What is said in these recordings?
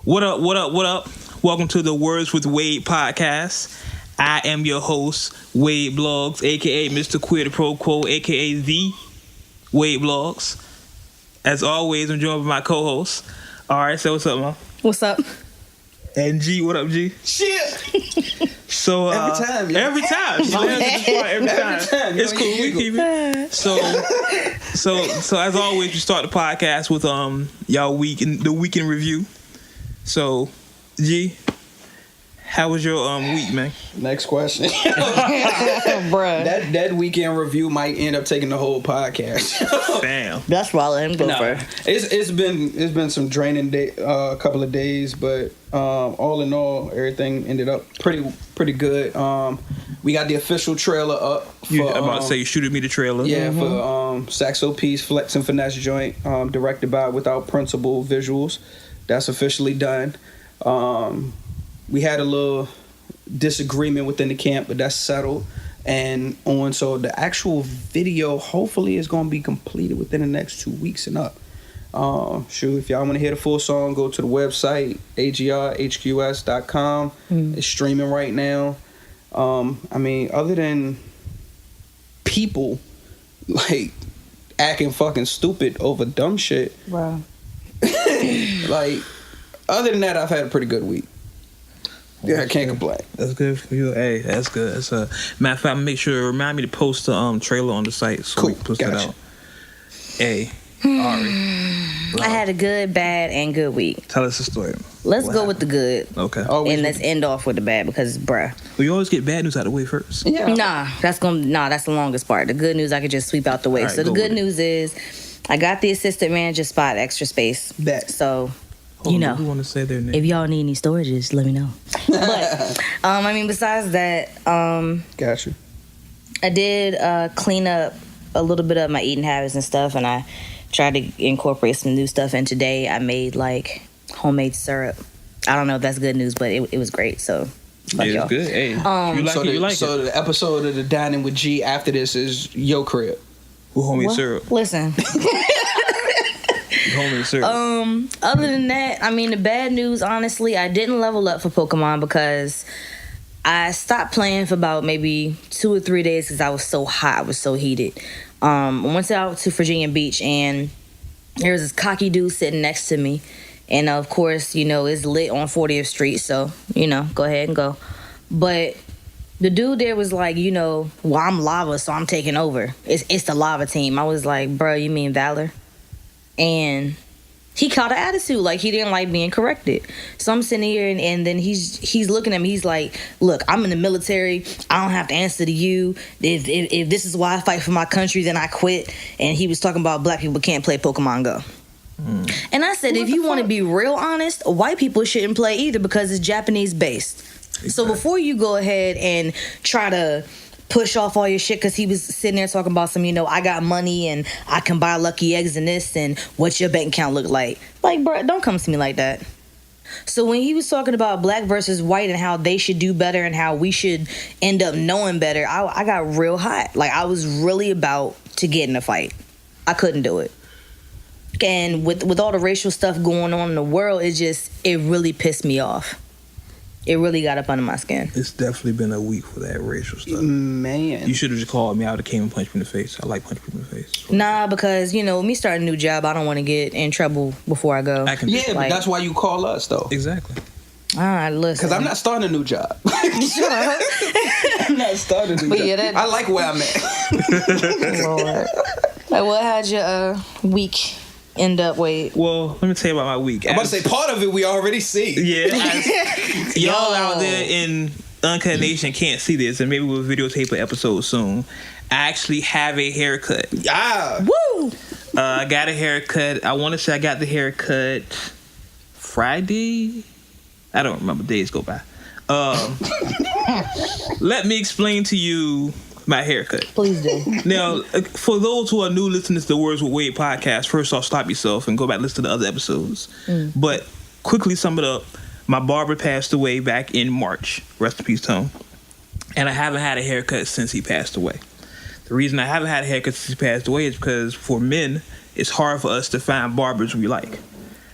What up? Welcome to the Words with Wade podcast. I am your host, Wade Blogs, aka Mr. Quid Pro Quo, aka The Wade Blogs. As always, I'm joined by my co-host. Alright, so what's up, man? What's up? And G, what up, G? Shit. So every time. Every time. It's cool. We keep it. So as always, we start the podcast with y'all the weekend review. So, G, how was your week, man? Next question. Bruh. That weekend review might end up taking the whole podcast. Damn. That's why I let him go first. It's been some draining couple of days, but all in all, everything ended up pretty good. We got the official trailer up. I'm about to say you shooted me the trailer. Yeah, for Saxo Peace Flex and Finesse joint, directed by Without Principle Visuals. That's officially done. We had a little disagreement within the camp, but that's settled. So the actual video hopefully is going to be completed within the next 2 weeks and up. If y'all want to hear the full song, go to the website, agrhqs.com. It's streaming right now. Other than people like acting fucking stupid over dumb shit. Wow. Like, other than that, I've had a pretty good week. Yeah, I can't complain. That's good for you. Hey, that's good. That's matter of fact, make sure remind me to post the trailer on the site so cool. we can post Gotcha. it out. Hey, Ari. I had a good, bad, and good week. Tell us the story. Let's go with the good. Okay. And let's end off with the bad because, bruh. We always get bad news out of the way first. Yeah. That's the longest part. The good news I could just sweep out the way. Right, so the good news is I got the assistant manager spot, Extra Space. Bet. So, Who want to say their name? if y'all need any storages, let me know. But, besides that, Got you. I did clean up a little bit of my eating habits and stuff, and I tried to incorporate some new stuff. And today I made like homemade syrup. I don't know if that's good news, but it was great. So fuck It's y'all. good. Hey, you like it. So the episode of the Dining with G after this is your crib. Who homemade What? syrup? Listen. Homemade syrup. Other than that, the bad news, honestly, I didn't level up for Pokemon because I stopped playing for about maybe 2 or 3 days because I was so hot. I was so heated. I went out to Virginia Beach and there was this cocky dude sitting next to me. And of course, it's lit on 40th Street. So, go ahead and go. But the dude there was like, well, I'm lava, so I'm taking over. It's the lava team. I was like, bro, you mean Valor? And he caught an attitude, like he didn't like being corrected. So I'm sitting here, and then he's looking at me. He's like, "Look, I'm in the military. I don't have to answer to you. If this is why I fight for my country, then I quit." And he was talking about black people can't play Pokemon Go. And I said, if you want to be real honest, white people shouldn't play either because it's Japanese based. Exactly. So before you go ahead and try to push off all your shit, because he was sitting there talking about some, I got money and I can buy lucky eggs and this and what's your bank account look like? Like, bro, don't come to me like that. So when he was talking about black versus white and how they should do better and how we should end up knowing better, I got real hot. Like, I was really about to get in a fight. I couldn't do it. And with all the racial stuff going on in the world, it really pissed me off. It really got up under my skin. It's definitely been a week for that racial stuff. Man. You should have just called me. I would have came and punched me in the face. I like punching people in the face. Nah, because, me starting a new job, I don't want to get in trouble before I go. But that's why you call us, though. Exactly. All right, listen. Because I'm not starting a new job. I'm not starting a new job. I like where I'm at. Lord. What had your week end up, Wade? Well, let me tell you about my week. I'm about to say, part of it we already see. Yeah. Y'all out there in Uncut Nation can't see this, and maybe we'll videotape an episode soon. I actually have a haircut. Yeah. Woo! I got a haircut. I want to say I got the haircut Friday. I don't remember. Days go by. Let me explain to you my haircut. Please do. Now, for those who are new listeners to the Words with Wade podcast, first off, stop yourself and go back and listen to the other episodes. But quickly sum it up. My barber passed away back in March. Rest in peace, Tom. And I haven't had a haircut since he passed away. The reason I haven't had a haircut since he passed away is because for men, it's hard for us to find barbers we like.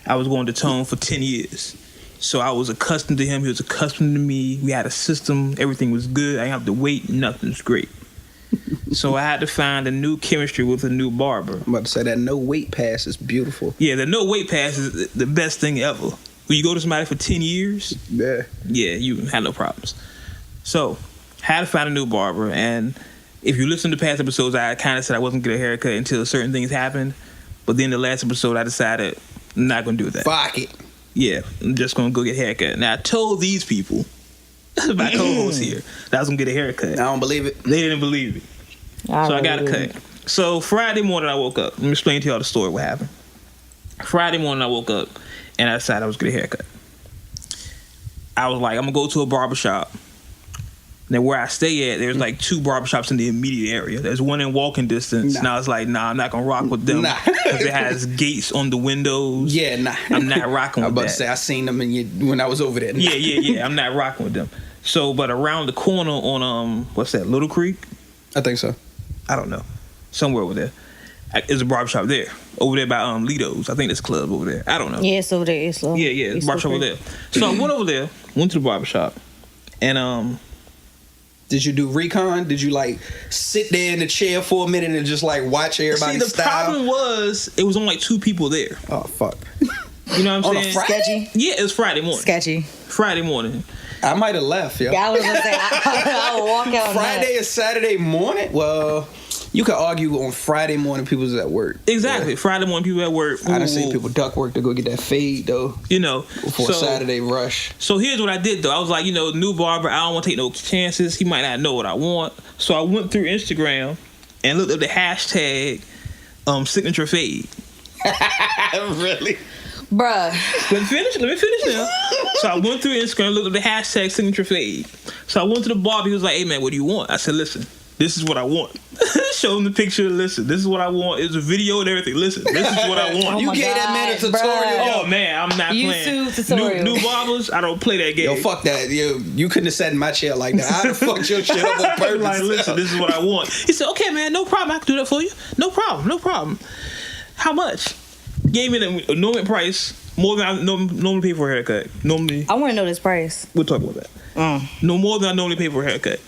I was going to Tone for 10 years. So I was accustomed to him. He was accustomed to me. We had a system. Everything was good. I didn't have to wait. Nothing's great. So I had to find a new chemistry with a new barber. I'm about to say that no wait pass is beautiful. Yeah, the no wait pass is the best thing ever. When you go to somebody for 10 years, yeah, you have no problems. So, had to find a new barber, and if you listen to past episodes, I kind of said I wasn't going to get a haircut until certain things happened. But then the last episode, I decided I'm not going to do that. Fuck it. Yeah, I'm just going to go get a haircut. Now, I told these people, my co-host here, that I was going to get a haircut. I don't believe it. They didn't believe it. So I got a cut. So Friday morning I woke up. Let me explain to y'all the story what happened. Friday morning I woke up and I decided I was going to get a haircut. I was like, I'm going to go to a barbershop. Now where I stay at, there's like 2 barbershops in the immediate area. There's one in walking distance. And I was like, nah, I'm not going to rock with them. Because it has gates on the windows. Yeah, nah. I'm not rocking with that. I was about to say, I seen them when I was over there. Yeah. I'm not rocking with them. So, but around the corner on, what's that, Little Creek? I think so. I don't know. Somewhere over there. There's a barbershop there. Over there by Lido's. I think there's a club over there. I don't know. Yeah, it's over there. It's low. Yeah, it's barbershop over there. So I went over there, went to the barbershop, and did you do recon? Did you like sit there in the chair for a minute and just like watch everybody's the problem was it was only like 2 people there. Oh fuck. You know what I'm On saying? a Friday? Sketchy. Yeah, it was Friday morning. Sketchy. Friday morning. I might have left, yo. Yeah, I was gonna say I would walk out. Friday or Saturday morning? Well, you could argue on Friday morning people was at work. Exactly. Yeah. Friday morning people at work. I done seen people duck work to go get that fade though. You know. Before Saturday rush. So here's what I did though. I was like, new barber, I don't want to take no chances. He might not know what I want. So I went through Instagram and looked up the hashtag signature fade. Really? Bruh. Let me finish now. So I went through Instagram, looked up the hashtag signature fade. So I went to the barber. He was like, hey man, what do you want? I said, listen, this is what I want. Show him the picture. Listen, this is what I want. It's a video and everything. Listen, this is what I want. You gave that man a tutorial. Oh man, I'm not playing. Tutorial. New barbers, I don't play that game. Yo, fuck that. You couldn't have sat in my chair like that. I'd have fucked your shit up on purpose. Like, listen, this is what I want. He said, okay man, no problem. I can do that for you. No problem. How much? Gave me the normal price. More than I normally pay for a haircut. Normally, I want to know this price. We'll talk about that. No more than I normally pay for a haircut.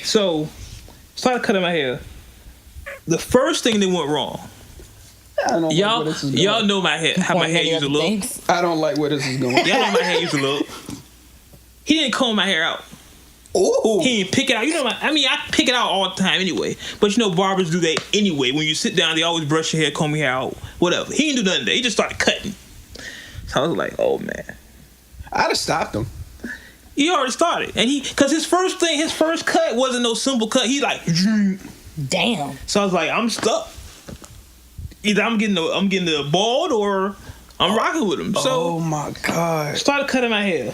So, started cutting my hair. The first thing that went wrong. I don't know y'all, where this is going. y'all know my hair, how my hair used to look. I don't like where this is going. Y'all know my hair used to look. He didn't comb my hair out. Ooh. He didn't pick it out. I pick it out all the time anyway. But barbers do that anyway. When you sit down, they always brush your hair, comb your hair out, whatever. He didn't do nothing there. He just started cutting. So I was like, oh man. I'd have stopped him. He already started. And because his first cut wasn't no simple cut. He like, damn. So I was like, I'm stuck. Either I'm getting the bald or I'm rocking with him. So oh my God. Started cutting my hair.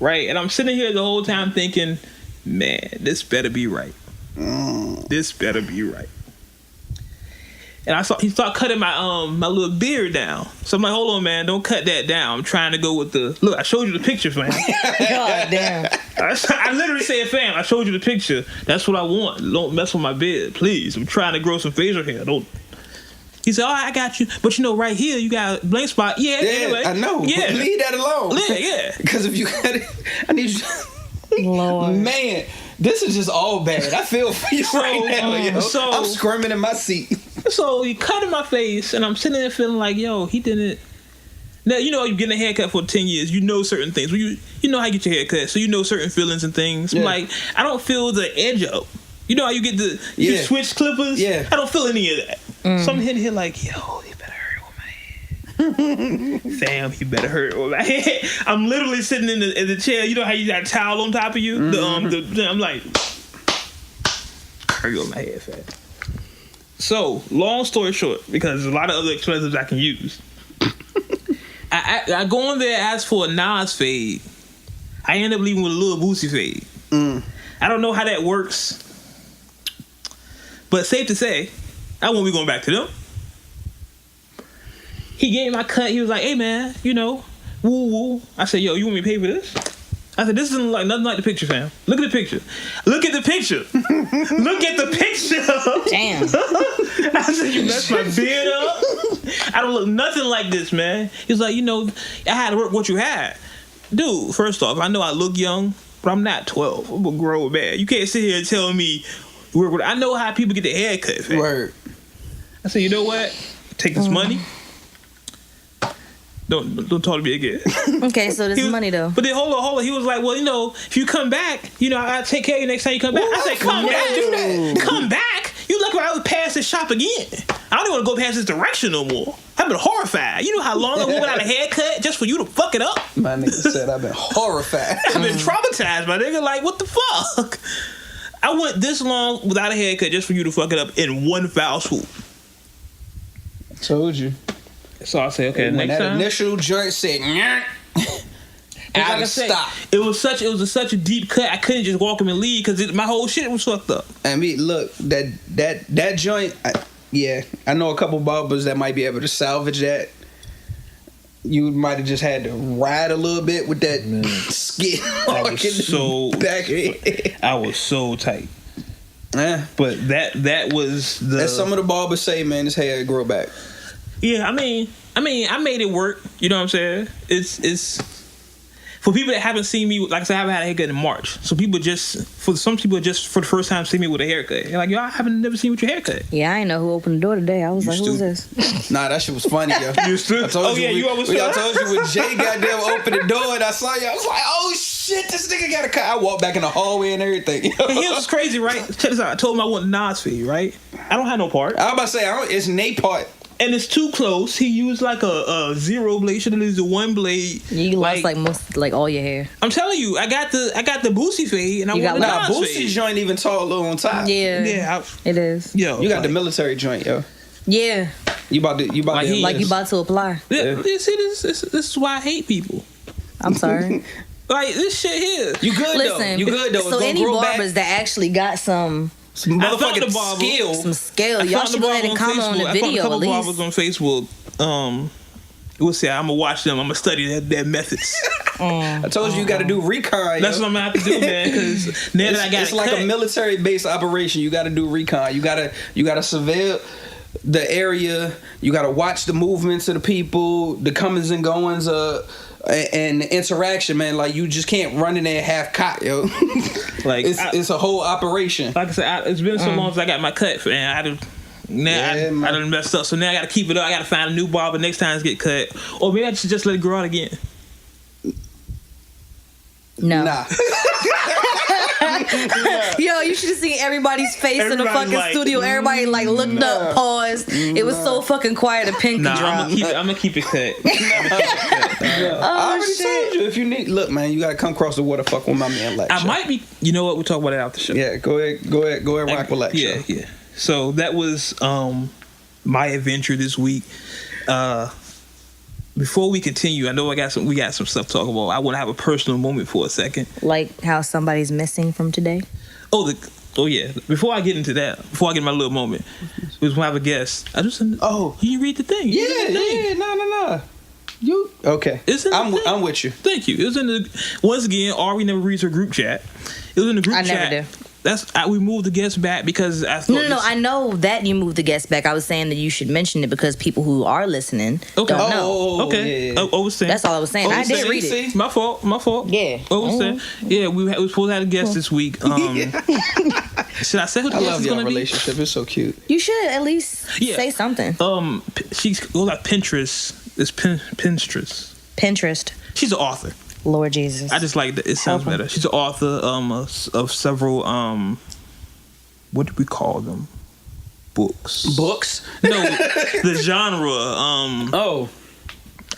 Right? And I'm sitting here the whole time thinking, man, this better be right. This better be right. And he started cutting my my little beard down. So I'm like, hold on, man, don't cut that down. I'm trying to go with look, I showed you the picture, fam. God damn. I literally said, fam, I showed you the picture. That's what I want. Don't mess with my beard, please. I'm trying to grow some facial hair. Don't. He said, all right, I got you. But right here, you got a blank spot. Yeah, anyway. I know. Yeah. Leave that alone. Yeah. Because if you cut it, I need you. Lord. Man, this is just all bad. I feel for you right now, yo. So, I'm squirming in my seat. So he cut in my face, and I'm sitting there feeling like, yo, he didn't. Now, you're getting a haircut for 10 years. You know certain things. You know how you get your haircut, so you know certain feelings and things. Yeah. Like, I don't feel the edge up. You know how you get you switch clippers? Yeah. I don't feel any of that. So I'm hitting here like, yo, you better hurry with my head. Fam, you better hurry with my head. I'm literally sitting in the chair. You know how you got a towel on top of you? I'm like, hurry with my head, fam. So, long story short, because there's a lot of other expletives I can use. I go in there, ask for a Nas fade. I end up leaving with a little Boosie fade. I don't know how that works. But safe to say, I won't be going back to them. He gave my cut. He was like, hey, man, woo-woo. I said, yo, you want me to pay for this? I said, this isn't like nothing like the picture, fam. Look at the picture. Look at the picture. Look at the picture. Damn. I said, you messed my beard up. I don't look nothing like this, man. He's like, I had to work what you had. Dude, first off, I know I look young, but I'm not 12. I'm a grown man. You can't sit here and tell me, I know how people get their hair cut, fam. Word. I said, you know what? Take this money. Don't talk to me again. Okay, so this money though. But then hold on. He was like, well, if you come back, I take care of you next time you come back. I said, come back. Come back? You lucky I would pass this shop again. I don't even want to go past this direction no more. I've been horrified. You know how long ago without a haircut just for you to fuck it up? My nigga said I've been horrified. I've been traumatized, my nigga. Like, what the fuck? I went this long without a haircut just for you to fuck it up in one foul swoop. Told you. So I say, okay, when next that time. initial joint said, Like I said, stop. It was such a deep cut. I couldn't just walk him and leave because my whole shit was fucked up. I mean, look, that joint. I know a couple barbers that might be able to salvage that. You might have just had to ride a little bit with that skin. I was so tight. Yeah, but that was the. As some of the barbers say, man, his hair grow back. Yeah, I mean, I made it work. You know what I'm saying? It's for people that haven't seen me. Like I said, I haven't had a haircut in March. So some people just for the first time see me with a haircut. They're like, yo, I haven't never seen you with your haircut. Yeah, I didn't know who opened the door today. I was like, who's this? Nah, that shit was funny, yo. You stood? I told you when Jay goddamn opened the door and I saw you, I was like, oh shit, this nigga got a cut. I walked back in the hallway and everything. And here's what's crazy, right? Check this out. I told him I want Nas fee, right? I don't have no part. I was about to say, it's Nate part. And it's too close. He used like a zero blade. Should have used a one blade. You lost like all your hair. I'm telling you, I got the Boosie fade, and I want the Nas fade. Boosie's joint even tall, little on top. Yeah, it is. Yo, you got the military joint, yo. Yeah, you about to apply. Yeah. See, this is why I hate people. I'm sorry. Like this shit here. You good though? You good though? So any barbers that actually got some motherfucking skill. Some skill. Y'all should go ahead and comment on the video. I found a couple barbers on Facebook. We'll see. I'm gonna watch them. I'm gonna study their methods. I told you got to do recon. That's what I'm gonna have to do, man. Because now that I got it's like a military based operation. You got to do recon. You gotta surveil the area. You got to watch the movements of the people, the comings and goings, and the interaction, man. Like you just can't run in there half cocked, yo. Like it's a whole operation. Like I said, it's been so long since I got my cut, man. I done messed up, so now I gotta keep it up. I gotta find a new barber next time it's get cut, or maybe I should just let it grow out again. No. Nah. Yo, you should have seen everybody's face in the fucking studio. Everybody looked up, paused. It was so fucking quiet. A pink drop. I'm gonna keep it cut. I already told you if you need. Look, man, you gotta come across the water. Fuck with my man. I might be. You know what? We'll talk about it after the show. Yeah, go ahead. Rock with that show. Yeah. So that was my adventure this week. Before we continue, I know we got some stuff to talk about. I want to have a personal moment for a second. Like how somebody's missing from today? Oh yeah. Before I get into that, before I get my little moment, we have a guest. You read the thing. No. You okay? I'm with you. Thank you. It was in once again. Ari never reads her group chat. It was in the group chat. I never do. We moved the guest back because I thought No, I know that you moved the guest back. I was saying that you should mention it because people who are listening don't know. Okay. Yeah. That's all I was saying. I did read it. My fault. Yeah. Yeah, we supposed to have a guest this week. Should I say who the guest is going to be? Relationship is so cute. You should at least say something. She goes like Pinterest. It's Pinterest. She's an author. Lord Jesus. I just like that. It sounds better. She's an author of several what do we call them? Books. No, the genre. I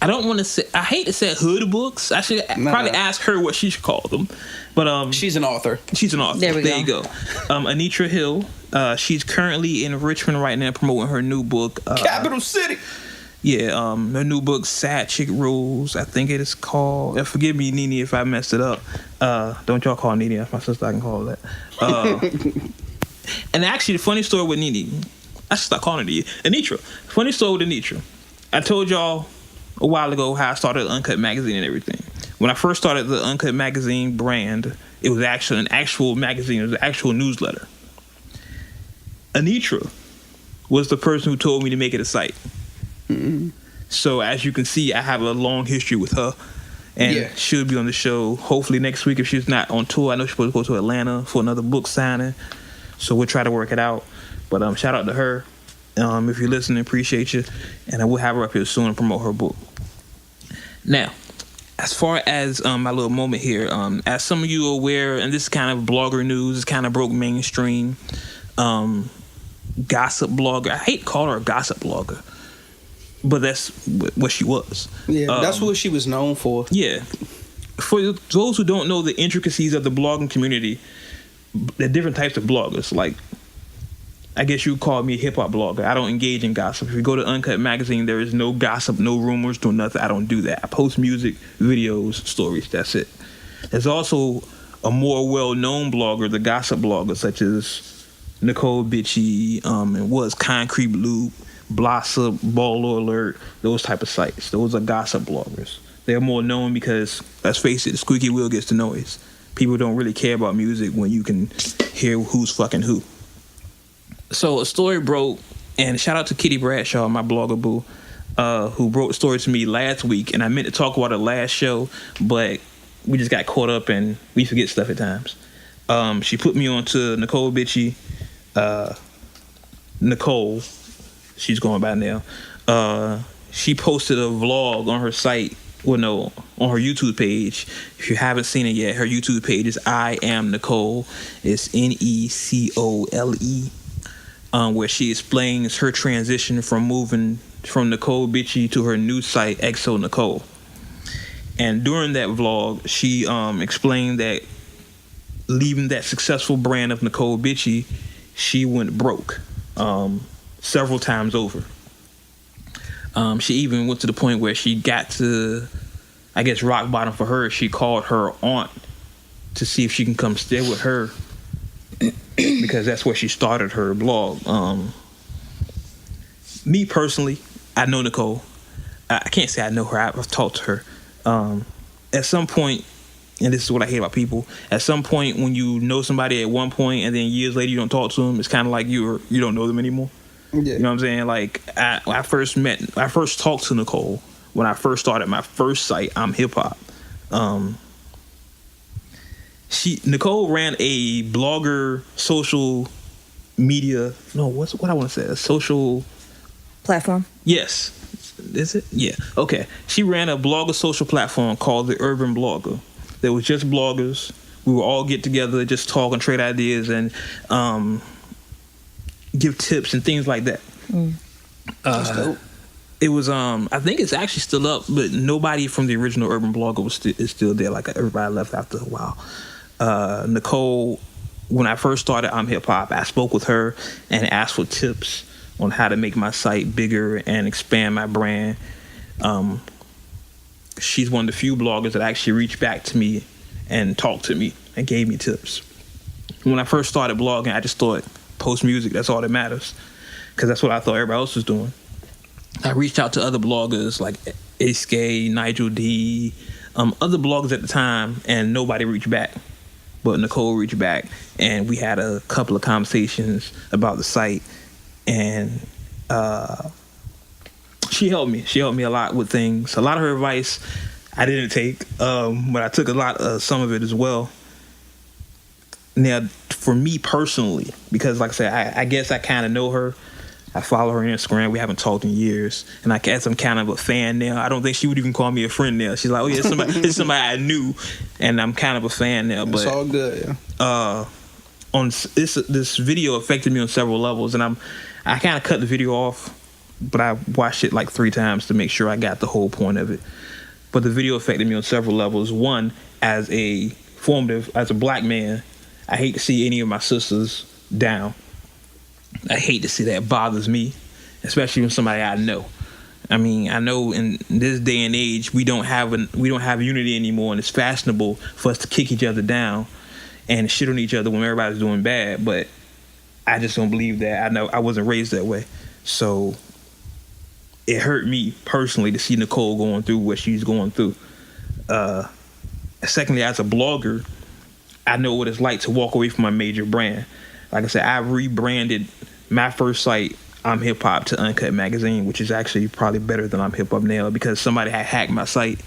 don't want to say. I hate to say hood books. I should probably ask her what she should call them. But she's an author. There you go. Anitra Hill. She's currently in Richmond right now promoting her new book. Capital City. Yeah, her new book, Sad Chick Rules, I think it is called. Forgive me, Nene, if I messed it up. Don't y'all call Nene. That's my sister. I can call her that. And actually, the funny story with Nene, I should start calling her Anitra. Funny story with Anitra. I told y'all a while ago how I started Uncut Magazine and everything. when I first started the Uncut Magazine brand, it was actually an actual magazine. It was an actual newsletter. Anitra was the person who told me to make it a site. Mm-hmm. So as you can see, I have a long history with her. And she'll be on the show hopefully next week if she's not on tour. I know she's supposed to go to Atlanta for another book signing. So we'll try to work it out. But shout out to her. If you're listening, appreciate you. And I will have her up here soon and promote her book. Now, as far as my little moment here, as some of you are aware, and this is kind of blogger news, it's kind of broke mainstream. Gossip blogger. I hate calling her a gossip blogger, but that's what she was. Yeah, that's what she was known for. Yeah. For those who don't know the intricacies of the blogging community, there are different types of bloggers. Like, I guess you would call me a hip-hop blogger. I don't engage in gossip. If you go to Uncut Magazine, there is no gossip, no rumors, no nothing. I don't do that. I post music, videos, stories. That's it. There's also a more well-known blogger, the gossip blogger, such as Necole Bitchie, and was Concrete Loop, Blossom, Baller Alert, those type of sites. Those are gossip bloggers. They're more known because, let's face it, the squeaky wheel gets the noise. People don't really care about music when you can hear who's fucking who. So a story broke, and shout out to Kitty Bradshaw, my blogger boo, who broke the story to me last week, and I meant to talk about it last show, but we just got caught up and we forget stuff at times. She put me on to Necole Bitchie, Necole, she's going by now. She posted a vlog on her site, on her YouTube page. If you haven't seen it yet, her YouTube page is I Am Necole. It's Necole. Where she explains her transition from moving from Necole Bitchie to her new site, XO Necole. And during that vlog, she explained that leaving that successful brand of Necole Bitchie, she went broke several times over. She even went to the point where she got to, I guess, rock bottom for her. She called her aunt to see if she can come stay with her, because that's where she started her blog. Me personally, I know Necole. I can't say I know her. I've talked to her. At some point, and this is what I hate about people, at some point when you know somebody at one point and then years later you don't talk to them, it's kind of like you don't know them anymore. Yeah. You know what I'm saying? Like, I first talked to Necole when I first started my first site, I'm Hip Hop. Necole ran a blogger social media. No, what I want to say? A social platform. Yes, is it? Yeah. Okay. She ran a blogger social platform called the Urban Blogger. There was just bloggers. We would all get together, just talk and trade ideas and give tips and things like that. That's dope. It was I think it's actually still up, but nobody from the original Urban Blogger is still there. Like, everybody left after a while. Necole, when I first started I'm Hip Hop, I spoke with her and asked for tips on how to make my site bigger and expand my brand. She's one of the few bloggers that actually reached back to me and talked to me and gave me tips. When I first started blogging, I just thought, post music, that's all that matters, because that's what I thought everybody else was doing. I reached out to other bloggers like Aske, Nigel D, other bloggers at the time, and nobody reached back. But Necole reached back, and we had a couple of conversations about the site, and she helped me. She helped me a lot with things. A lot of her advice I didn't take, but I took some of it as well. Now, for me personally, because like I said, I guess I kind of know her. I follow her on Instagram. We haven't talked in years, and I guess I'm kind of a fan now. I don't think she would even call me a friend now. She's like, "Oh yeah, it's somebody I knew," and I'm kind of a fan now. But it's all good. Yeah. On this video affected me on several levels, and I kind of cut the video off, but I watched it like 3 times to make sure I got the whole point of it. But the video affected me on several levels. One, as a black man, I hate to see any of my sisters down. I hate to see that. It bothers me, especially when somebody I know. I mean, I know in this day and age we don't have unity anymore, and it's fashionable for us to kick each other down and shit on each other when everybody's doing bad. But I just don't believe that. I know I wasn't raised that way, so it hurt me personally to see Necole going through what she's going through. secondly, as a blogger, I know what it's like to walk away from a major brand. Like I said, I rebranded my first site, I'm Hip Hop, to Uncut Magazine, which is actually probably better than I'm Hip Hop now, because somebody had hacked my site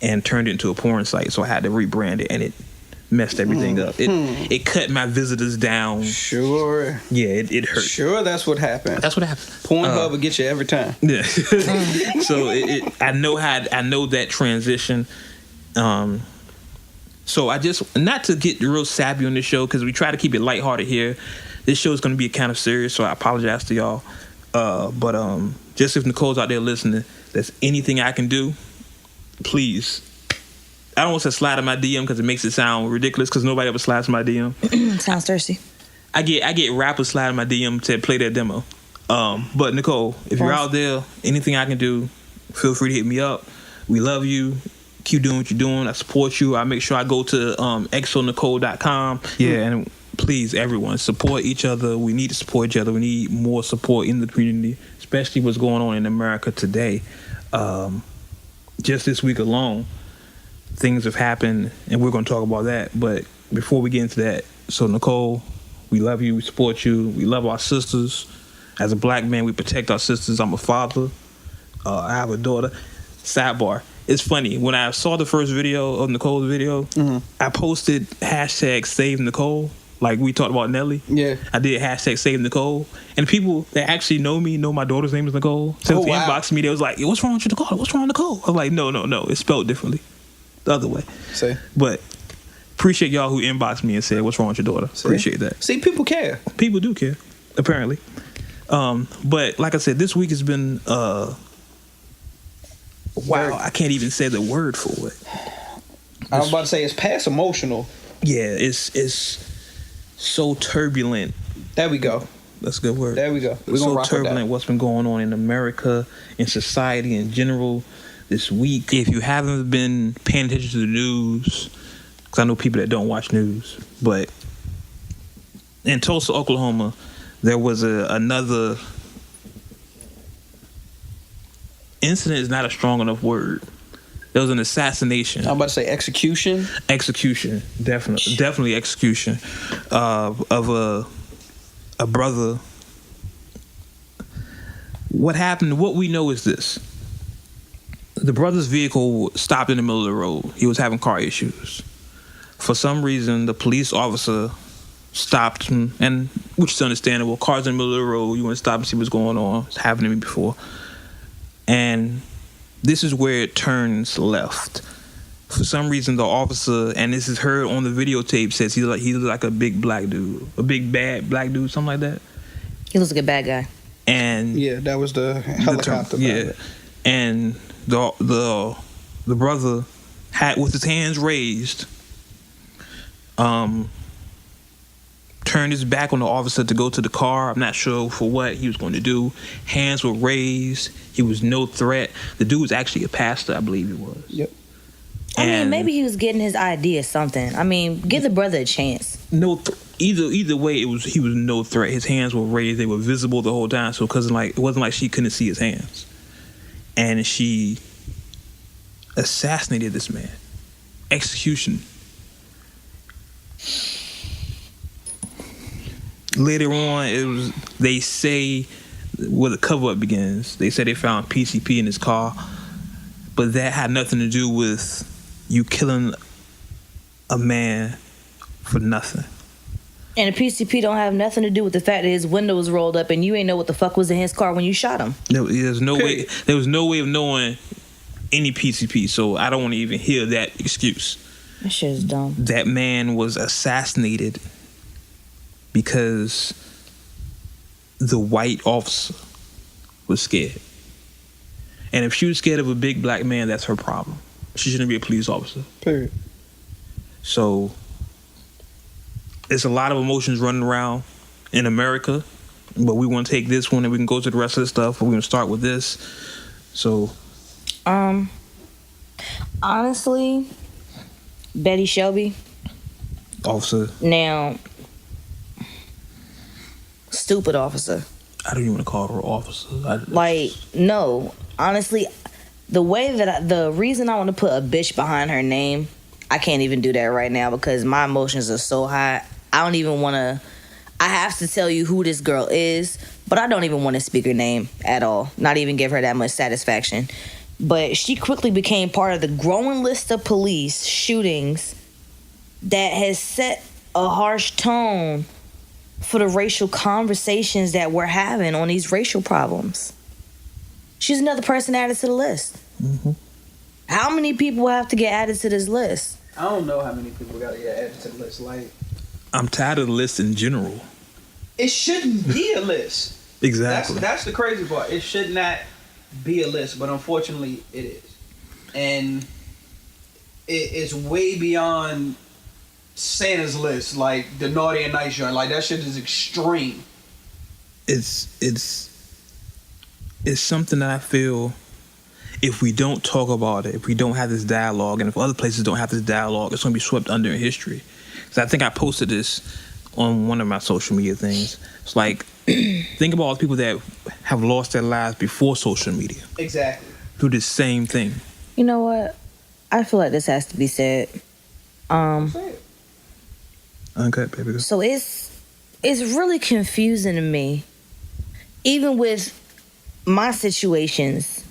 and turned it into a porn site, so I had to rebrand it, and it messed everything up. It cut my visitors down. Sure. Yeah, it hurt. Sure, that's what happened. That's what happened. Pornhub will get you every time. Yeah. So I know that transition. So I just, not to get real sappy on this show, because we try to keep it lighthearted here. This show is going to be kind of serious, so I apologize to y'all. But just if Nicole's out there listening, there's anything I can do, please. I don't want to slide in my DM because it makes it sound ridiculous, because nobody ever slides in my DM. Sounds thirsty. I get rappers sliding my DM to play their demo. But Necole, if you're out there, anything I can do, feel free to hit me up. We love you. Keep doing what you're doing. I support you. I make sure I go to exonecole.com. Yeah, and please, everyone, support each other. We need to support each other. We need more support in the community, especially what's going on in America today. Just this week alone, things have happened, and we're going to talk about that. But before we get into that, so Necole, we love you. We support you. We love our sisters. As a black man, we protect our sisters. I'm a father. I have a daughter. Sidebar. It's funny, when I saw the first video of Nicole's video, I posted hashtag Save Necole, like we talked about Nelly. Yeah. I did hashtag Save Necole, and people that actually know me know my daughter's name is Necole. So they inboxed me, they was like, "Yo, what's wrong with you, Necole? What's wrong with Necole?" I was like, no, it's spelled differently, the other way. See? But appreciate y'all who inboxed me and said, "What's wrong with your daughter?" See? Appreciate that. See, people care. People do care, apparently. But like I said, this week has been wow, I can't even say the word for it. I was about to say it's past emotional. Yeah, it's so turbulent. There we go. That's a good word. There we go. We're so turbulent what's been going on in America, in society in general this week. If you haven't been paying attention to the news, because I know people that don't watch news, but in Tulsa, Oklahoma, there was another incident. Is not a strong enough word. There was an assassination. I'm about to say execution. Execution, definitely execution of a brother. What happened? What we know is this: the brother's vehicle stopped in the middle of the road. He was having car issues. For some reason, the police officer stopped him, and which is understandable. Cars in the middle of the road. You want to stop and see what's going on. It's happened to me before. And this is where it turns left. For some reason, the officer, and this is heard on the videotape, says he's like a big black dude, a big bad black dude, something like that. He looks like a bad guy. And yeah, that was the helicopter. And the brother had, with his hands raised, turned his back on the officer to go to the car. I'm not sure for what he was going to do. Hands were raised. He was no threat. The dude was actually a pastor, I believe he was. Yep. I mean, maybe he was getting his ID or something. I mean, give the brother a chance. Either way, he was no threat. His hands were raised. They were visible the whole time. So it wasn't like she couldn't see his hands. And she assassinated this man. Execution. Later on, they say where the cover-up begins. They said they found PCP in his car, but that had nothing to do with you killing a man for nothing. And the PCP don't have nothing to do with the fact that his window was rolled up and you ain't know what the fuck was in his car when you shot him. There was no way of knowing any PCP, so I don't want to even hear that excuse. That shit is dumb. That man was assassinated because the white officer was scared. And if she was scared of a big black man, that's her problem. She shouldn't be a police officer. Period. So there's a lot of emotions running around in America, but we want to take this one and we can go to the rest of the stuff, but we're going to start with this. So honestly, Betty Shelby. Officer. Now, stupid officer. I don't even want to call her officer. No. Honestly, the reason I want to put a bitch behind her name can't even do that right now because my emotions are so high. I don't even want to. I have to tell you who this girl is, but I don't even want to speak her name at all. Not even give her that much satisfaction. But she quickly became part of the growing list of police shootings that has set a harsh tone for the racial conversations that we're having on these racial problems. She's another person added to the list. Mm-hmm. How many people have to get added to this list? I don't know how many people got to get added to the list. Like, I'm tired of the list in general. It shouldn't be a list. Exactly. That's the crazy part. It should not be a list, but unfortunately it is. And it's way beyond Santa's list, like the naughty and nice joint. Like, that shit is extreme. It's something that I feel if we don't talk about it, if we don't have this dialogue, and if other places don't have this dialogue, it's going to be swept under in history. So I think I posted this on one of my social media things. It's like, think about all the people that have lost their lives before social media. Exactly. Through this same thing. You know what? I feel like this has to be said. Say it. Uncut, baby. So it's really confusing to me, even with my situations,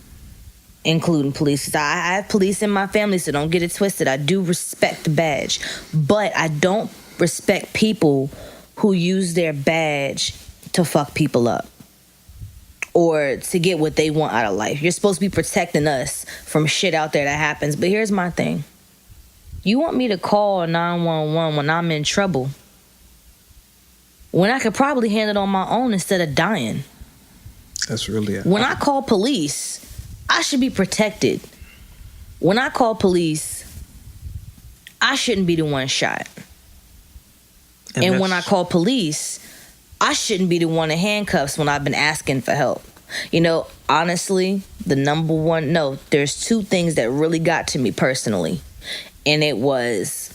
including police. I have police in my family, so don't get it twisted. I do respect the badge, but I don't respect people who use their badge to fuck people up or to get what they want out of life. You're supposed to be protecting us from shit out there that happens. But here's my thing. You want me to call 911 when I'm in trouble, when I could probably handle it on my own instead of dying. That's really it. When I call police, I should be protected. When I call police, I shouldn't be the one shot. And when I call police, I shouldn't be the one in handcuffs when I've been asking for help. You know, honestly, there's two things that really got to me personally. And it was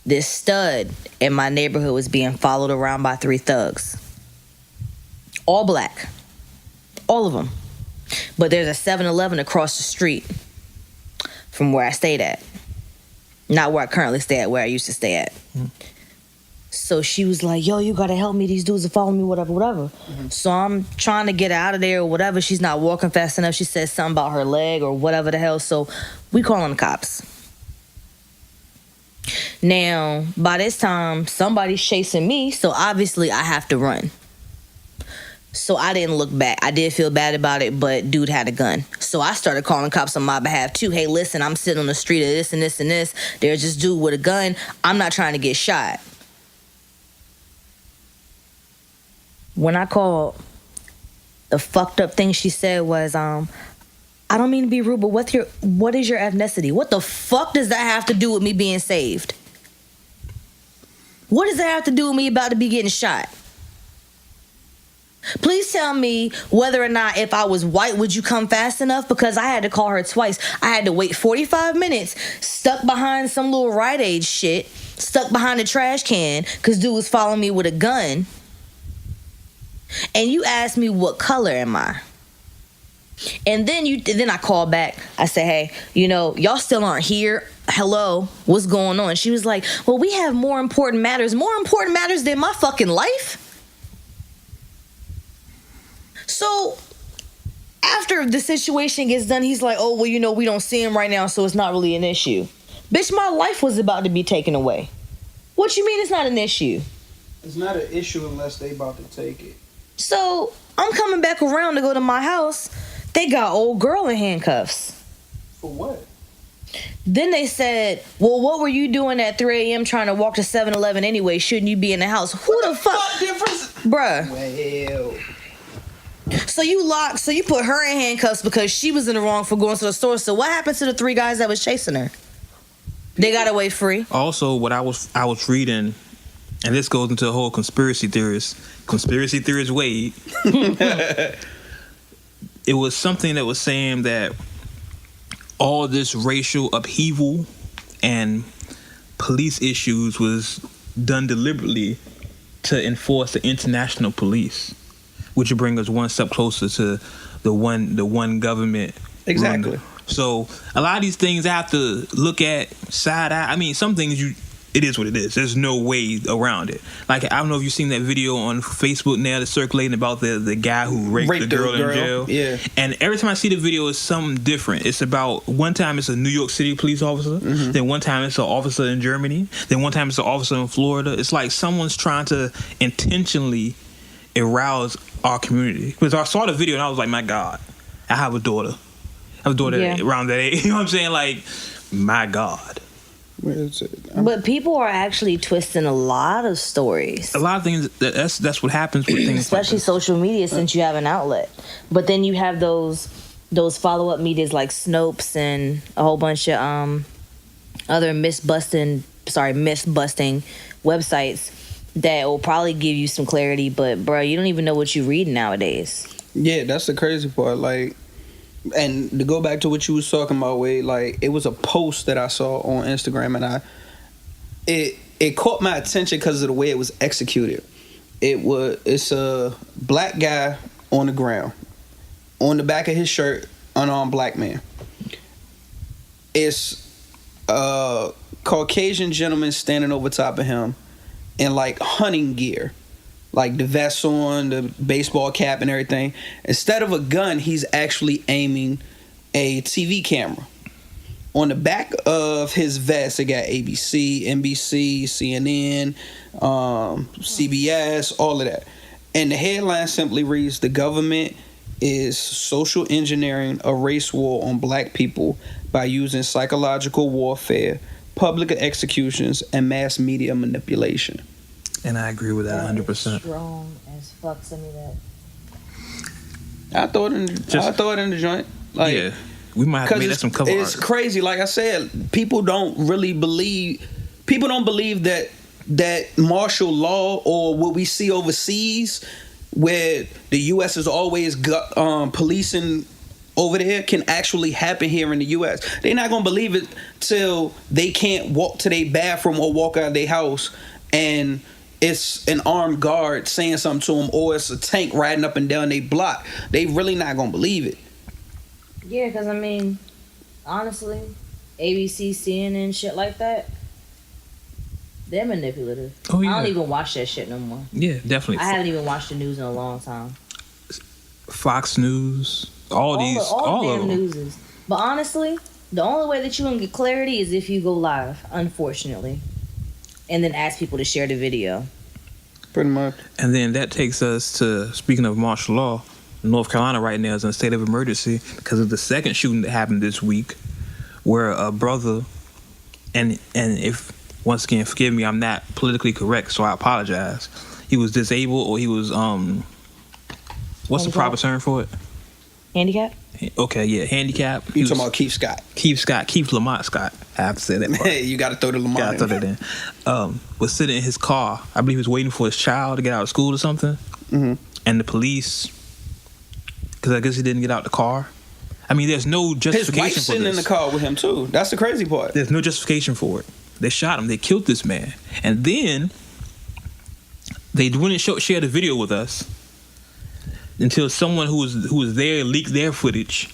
this stud in my neighborhood was being followed around by 3 thugs. All black. All of them. But there's a 7-Eleven across the street from where I stayed at. Not where I currently stay at, where I used to stay at. Mm. So she was like, yo, you gotta help me. These dudes are following me, whatever. Mm-hmm. So I'm trying to get out of there or whatever. She's not walking fast enough. She said something about her leg or whatever the hell. So we calling the cops. Now, by this time, somebody's chasing me. So obviously I have to run. So I didn't look back. I did feel bad about it, but dude had a gun. So I started calling cops on my behalf too. Hey, listen, I'm sitting on the street of this and this and this. There's this dude with a gun. I'm not trying to get shot. When I called, the fucked up thing she said was, I don't mean to be rude, but what is your ethnicity? What the fuck does that have to do with me being saved? What does that have to do with me about to be getting shot? Please tell me whether or not if I was white, would you come fast enough? Because I had to call her twice. I had to wait 45 minutes, stuck behind some little Rite Aid shit, stuck behind a trash can, because dude was following me with a gun. And you asked me what color am I? And then I called back. I said, hey, y'all still aren't here. Hello, what's going on? She was like, well, we have more important matters than my fucking life. So after the situation gets done, he's like, oh, well, we don't see him right now, so it's not really an issue. Bitch, my life was about to be taken away. What you mean it's not an issue? It's not an issue unless they about to take it. So I'm coming back around to go to my house. They got old girl in handcuffs. For what? Then they said, well, what were you doing at 3 a.m. trying to walk to 7-Eleven anyway? Shouldn't you be in the house? Who the fuck? Difference? Bruh. Well. So you put her in handcuffs because she was in the wrong for going to the store. So what happened to the 3 guys that was chasing her? They got away free. Also, what I was reading, and this goes into a whole conspiracy theorist Wade. It was something that was saying that all this racial upheaval and police issues was done deliberately to enforce the international police, which would bring us one step closer to the one government. Exactly. So a lot of these things I have to look at side eye. I mean, some things it is what it is. There's no way around it. Like, I don't know if you've seen that video on Facebook now that's circulating about the guy who raped the girl in jail. Yeah. And every time I see the video, it's something different. It's about, one time it's a New York City police officer, then one time it's an officer in Germany, then one time it's an officer in Florida. It's like someone's trying to intentionally arouse our community. Because I saw the video and I was like, my God, I have a daughter. I have a daughter around that age. You know what I'm saying? Like, my God. But people are actually twisting a lot of stories. A lot of things. That's what happens with things, especially like social media, since you have an outlet. But then you have those follow up medias like Snopes and a whole bunch of other myth busting websites that will probably give you some clarity. But bro, you don't even know what you read nowadays. Yeah, that's the crazy part. Like. And to go back to what you was talking about, Wade, like, it was a post that I saw on Instagram, and it caught my attention because of the way it was executed. It's a black guy on the ground, on the back of his shirt, unarmed black man. It's a Caucasian gentleman standing over top of him in like hunting gear. Like the vest on, the baseball cap and everything. Instead of a gun, he's actually aiming a TV camera. On the back of his vest, it got ABC, NBC, CNN, CBS, all of that. And the headline simply reads, "The government is social engineering a race war on black people by using psychological warfare, public executions, and mass media manipulation." And I agree with that 100%. Strong as fuck. Send me that. I throw it in the joint. Like, yeah, we might have to make that some cover art. It's crazy. Like I said, people don't believe that martial law or what we see overseas, where the U.S. is always policing over there, can actually happen here in the U.S. They're not gonna believe it till they can't walk to their bathroom or walk out of their house and it's an armed guard saying something to them, or it's a tank riding up and down their block. They really not gonna believe it. Yeah, because I mean, honestly, ABC, CNN, shit like that, they're manipulative. Oh, yeah. I don't even watch that shit no more. Yeah, definitely. I haven't even watched the news in a long time. Fox News, all of them. Newses. But honestly, the only way that you can get clarity is if you go live, unfortunately. And then ask people to share the video. Pretty much. And then that takes us to, speaking of martial law, North Carolina right now is in a state of emergency because of the second shooting that happened this week, where a brother, and if, once again, forgive me, I'm not politically correct, so I apologize. He was disabled, or he was, what's the proper term for it? Handicap? Okay, yeah, handicap. You talking about Keith Lamont Scott. I have to say that part. You got to throw the Lamont in. Got to throw that in. Was sitting in his car. I believe he was waiting for his child to get out of school or something. Mm-hmm. And the police, because I guess he didn't get out the car. I mean, there's no justification for this. His wife's sitting in the car with him too. That's the crazy part. There's no justification for it. They shot him. They killed this man. And then they wouldn't share the video with us until someone who was there leaked their footage.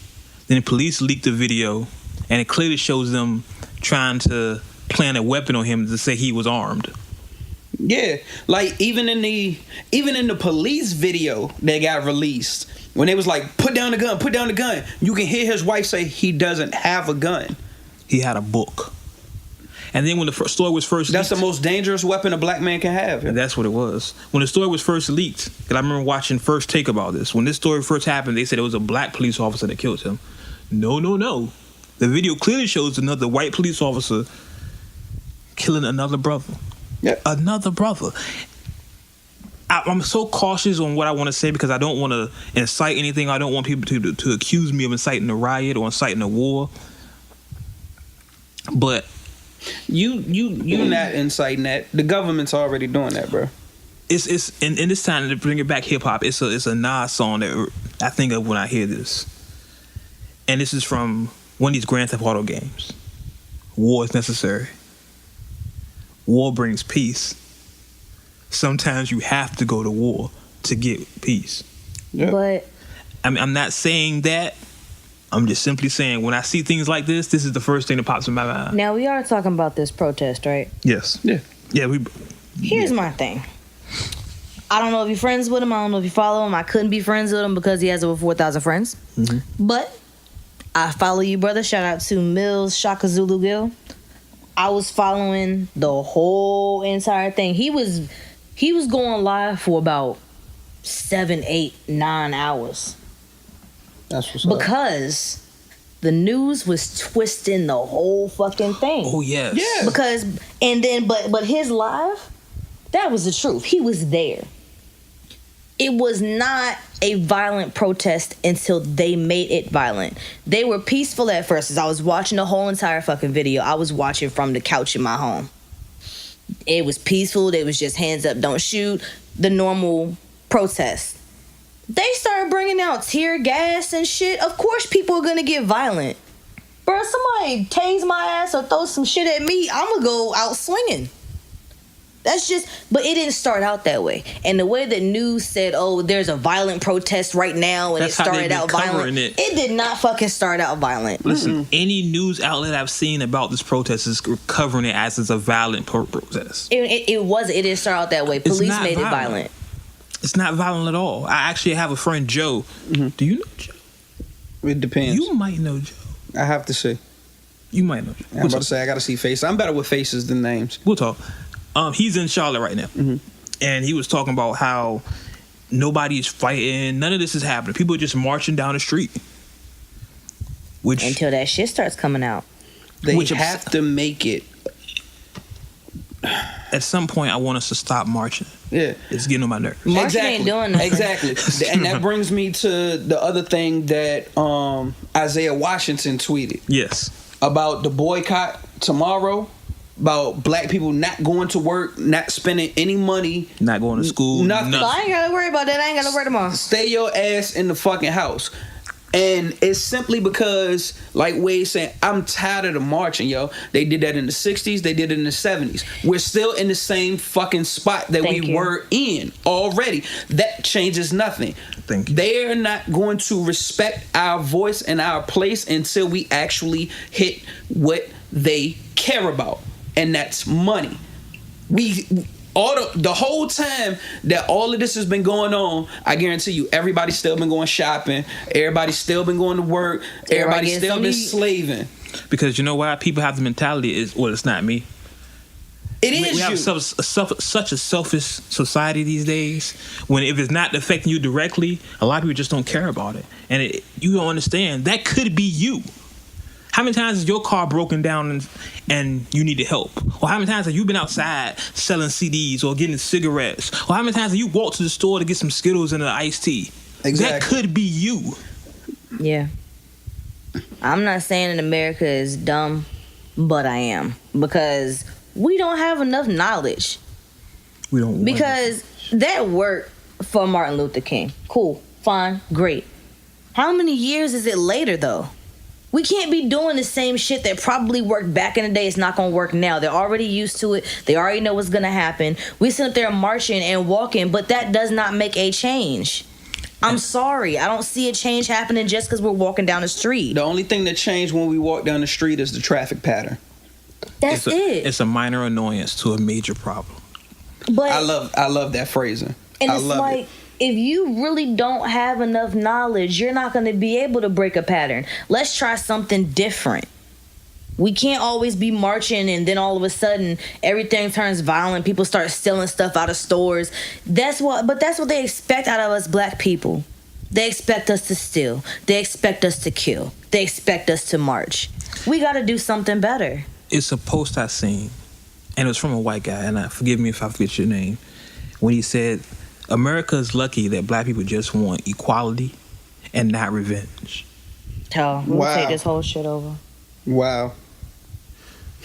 Then the police leaked the video, and it clearly shows them trying to plant a weapon on him to say he was armed. Yeah, like even in the police video that got released, when they was like, put down the gun, you can hear his wife say he doesn't have a gun. He had a book. And then when the story was first That's leaked, the most dangerous weapon a black man can have. And that's what it was. When the story was first leaked, because I remember watching First Take about this. When this story first happened, they said it was a black police officer that killed him. No. The video clearly shows another white police officer killing another brother. Yep. Another brother. I'm so cautious on what I want to say because I don't want to incite anything. I don't want people to accuse me of inciting a riot or inciting a war. But you're not inciting that. The government's already doing that, bro. It's in this time to bring it back hip hop. It's a Nas song that I think of when I hear this, and this is from one of these Grand Theft Auto games. War is necessary. War brings peace. Sometimes you have to go to war to get peace. Yeah. But I'm not saying that I'm just simply saying, when I see things like this is the first thing that pops in my mind. Now, we are talking about this protest, right? Yes. Yeah. Yeah. Here's my thing. I don't know if you're friends with him. I don't know if you follow him. I couldn't be friends with him because he has over 4,000 friends. Mm-hmm. But I follow you, brother. Shout out to Mills Shaka Zulu Gill. I was following the whole entire thing. He was going live for about 7, 8, 9 hours. That's what's up. Because the news was twisting the whole fucking thing. Oh yes. Yeah. Because but his live, that was the truth. He was there. It was not a violent protest until they made it violent. They were peaceful at first. As I was watching the whole entire fucking video, I was watching from the couch in my home. It was peaceful. They was just hands up, don't shoot. The normal protest. They started bringing out tear gas and shit. Of course people are gonna get violent. Bro, somebody tase my ass or throw some shit at me, I'm gonna go out swinging. That's just, but it didn't start out that way. And the way that news said, oh, there's a violent protest right now, and That's it started out violent. It did not fucking start out violent. Listen, any news outlet I've seen about this protest is covering it as it's a violent protest. It wasn't. It didn't start out that way. Police made it violent. It's not violent at all. I actually have a friend, Joe. Mm-hmm. Do you know Joe? It depends. You might know Joe. I have to see. You might know Joe. I'm about to say, I got to see faces. I'm better with faces than names. We'll talk. He's in Charlotte right now. Mm-hmm. And he was talking about how nobody's fighting. None of this is happening. People are just marching down the street. Until that shit starts coming out. They have to make it. At some point, I want us to stop marching. Yeah. It's getting on my nerves. Marching ain't doing nothing. Exactly. And that brings me to the other thing that Isaiah Washington tweeted. Yes. About the boycott tomorrow. About black people not going to work, not spending any money. Not going to school. Nothing. So I ain't got to worry about that. I ain't got to worry tomorrow. Stay your ass in the fucking house. And it's simply because, like Wade said, I'm tired of the marching, yo. They did that in the 60s. They did it in the 70s. We're still in the same fucking spot that we were in already. That changes nothing. Thank you. They're not going to respect our voice and our place until we actually hit what they care about. And that's money. The whole time that all of this has been going on, I guarantee you, everybody's still been going shopping. Everybody's still been going to work. Everybody's still been slaving. Because you know why? People have the mentality is, well, it's not me. We have such a selfish society these days. When if it's not affecting you directly, a lot of people just don't care about it. And you don't understand. That could be you. How many times has your car broken down and you needed help? Or how many times have you been outside selling CDs or getting cigarettes? Or how many times have you walked to the store to get some Skittles and an iced tea? Exactly. That could be you. Yeah. I'm not saying that America is dumb, but I am. Because we don't have enough knowledge. We don't. Because that worked for Martin Luther King. Cool. Fine. Great. How many years is it later, though? We can't be doing the same shit that probably worked back in the day. It's not going to work now. They're already used to it. They already know what's going to happen. We sit up there marching and walking, but that does not make a change. I'm sorry. I don't see a change happening just because we're walking down the street. The only thing that changed when we walk down the street is the traffic pattern. That's it. It's a minor annoyance to a major problem. But I love that phrasing. And it's like, if you really don't have enough knowledge, you're not going to be able to break a pattern. Let's try something different. We can't always be marching and then all of a sudden everything turns violent. People start stealing stuff out of stores. That's what they expect out of us black people. They expect us to steal. They expect us to kill. They expect us to march. We got to do something better. It's a post I seen, and it was from a white guy, and forgive me if I forget your name, when he said, America is lucky that black people just want equality and not revenge. We'll take this whole shit over. Wow.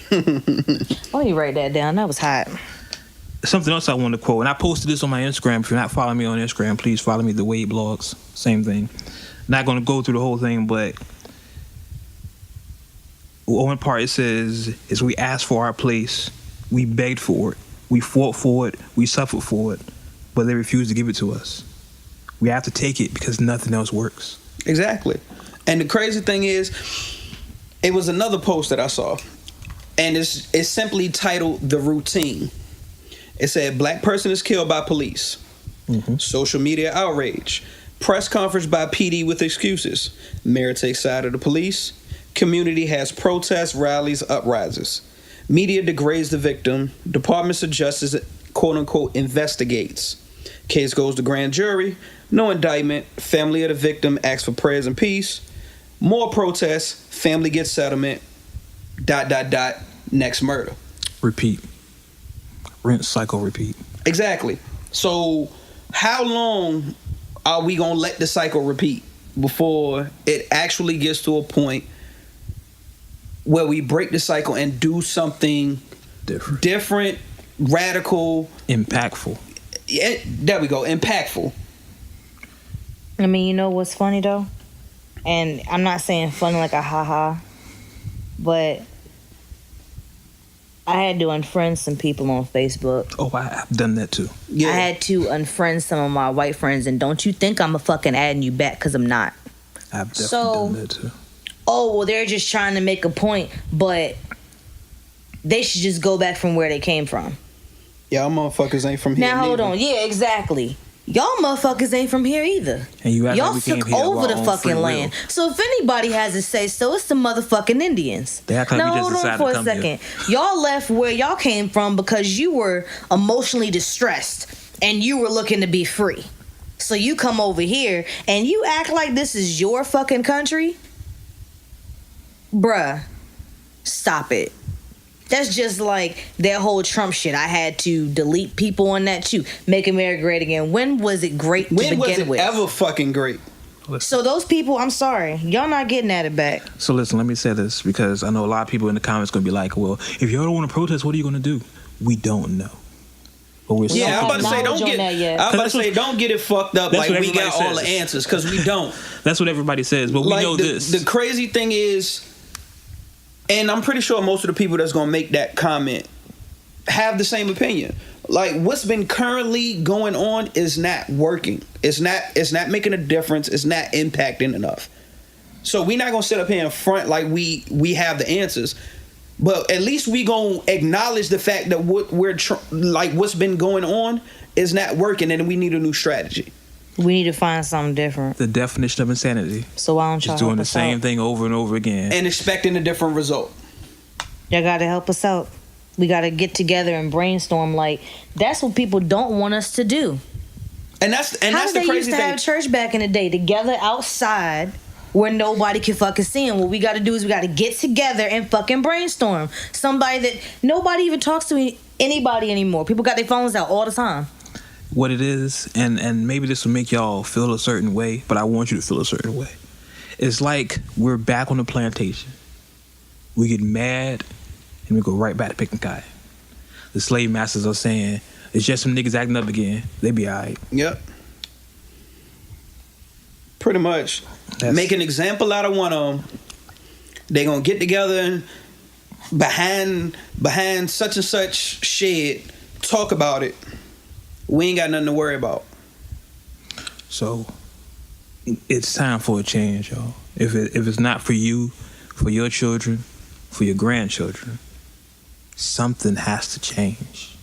Why don't you write that down? That was hot. Something else I want to quote, and I posted this on my Instagram. If you're not following me on Instagram, please follow me, the Wade Blogs. Same thing. Not going to go through the whole thing, but one part it says, is we asked for our place, we begged for it, we fought for it, we suffered for it, but they refuse to give it to us. We have to take it because nothing else works. Exactly. And the crazy thing is, it was another post that I saw, and it's simply titled "The Routine." It said, "Black person is killed by police. Social media outrage. Press conference by PD with excuses. Mayor takes side of the police. Community has protests, rallies, uprisings. Media degrades the victim. Departments of Justice, quote unquote, investigates. Case goes to grand jury. No indictment. Family of the victim asks for prayers and peace. More protests. Family gets settlement. ... Next murder." Repeat. Rinse, cycle, repeat. Exactly. So how long are we gonna let the cycle repeat before it actually gets to a point where we break the cycle and do something different, radical, impactful? Yeah, there we go. Impactful. I mean, you know what's funny though? And I'm not saying funny like a haha, but I had to unfriend some people on Facebook. Oh, I've done that too. Yeah. I had to unfriend some of my white friends, and don't you think I'm a fucking adding you back, because I'm not. I've definitely done that too. Oh, well, they're just trying to make a point, but they should just go back from where they came from. Y'all motherfuckers ain't from here. Now, hold neither. on. Yeah, exactly. Y'all motherfuckers ain't from here either. And you act y'all like we came took here over of the our own fucking free land. will. So if anybody has to say so, it's the motherfucking Indians. They act like now we just hold on decided for to a come second. here. Y'all left where y'all came from because you were emotionally distressed and you were looking to be free. So you come over here and you act like this is your fucking country? Bruh, stop it. That's just like that whole Trump shit. I had to delete people on that too. Make America great again. When was it great to begin with? When was it ever fucking great? So those people, I'm sorry, y'all not getting at it back. So listen, let me say this, because I know a lot of people in the comments going to be like, well, if y'all don't want to protest, what are you going to do? We don't know. But we're Yeah, I'm about to say don't get it fucked up like we got all the answers, because we don't. That's what everybody says, but we know this. The crazy thing is, and I'm pretty sure most of the people that's gonna make that comment have the same opinion. Like, what's been currently going on is not working. It's not making a difference. It's not impacting enough. So we're not gonna sit up here in front like we have the answers. But at least we gonna acknowledge the fact that what's been going on is not working, and we need a new strategy. We need to find something different. The definition of insanity. So why don't y'all just doing help the us same out? thing over and over again and expecting a different result. Y'all gotta help us out. We gotta get together and brainstorm. Like, that's what people don't want us to do. And that's How the did they crazy used to thing. have church back in the day, together outside where nobody can fucking see them? What we gotta do is we gotta get together and fucking brainstorm. Somebody that nobody even talks to anybody anymore. People got their phones out all the time. what it is, and maybe this will make y'all feel a certain way, but I want you to feel a certain way. It's like we're back on the plantation. We get mad and we go right back to picking cotton. The slave masters are saying, it's just some niggas acting up again. They be all right. Yep. Pretty much. Make an example out of one of them. They gonna get together and behind such and such shed, talk about it. We ain't got nothing to worry about. So it's time for a change, y'all. If it's not for you, for your children, for your grandchildren, something has to change.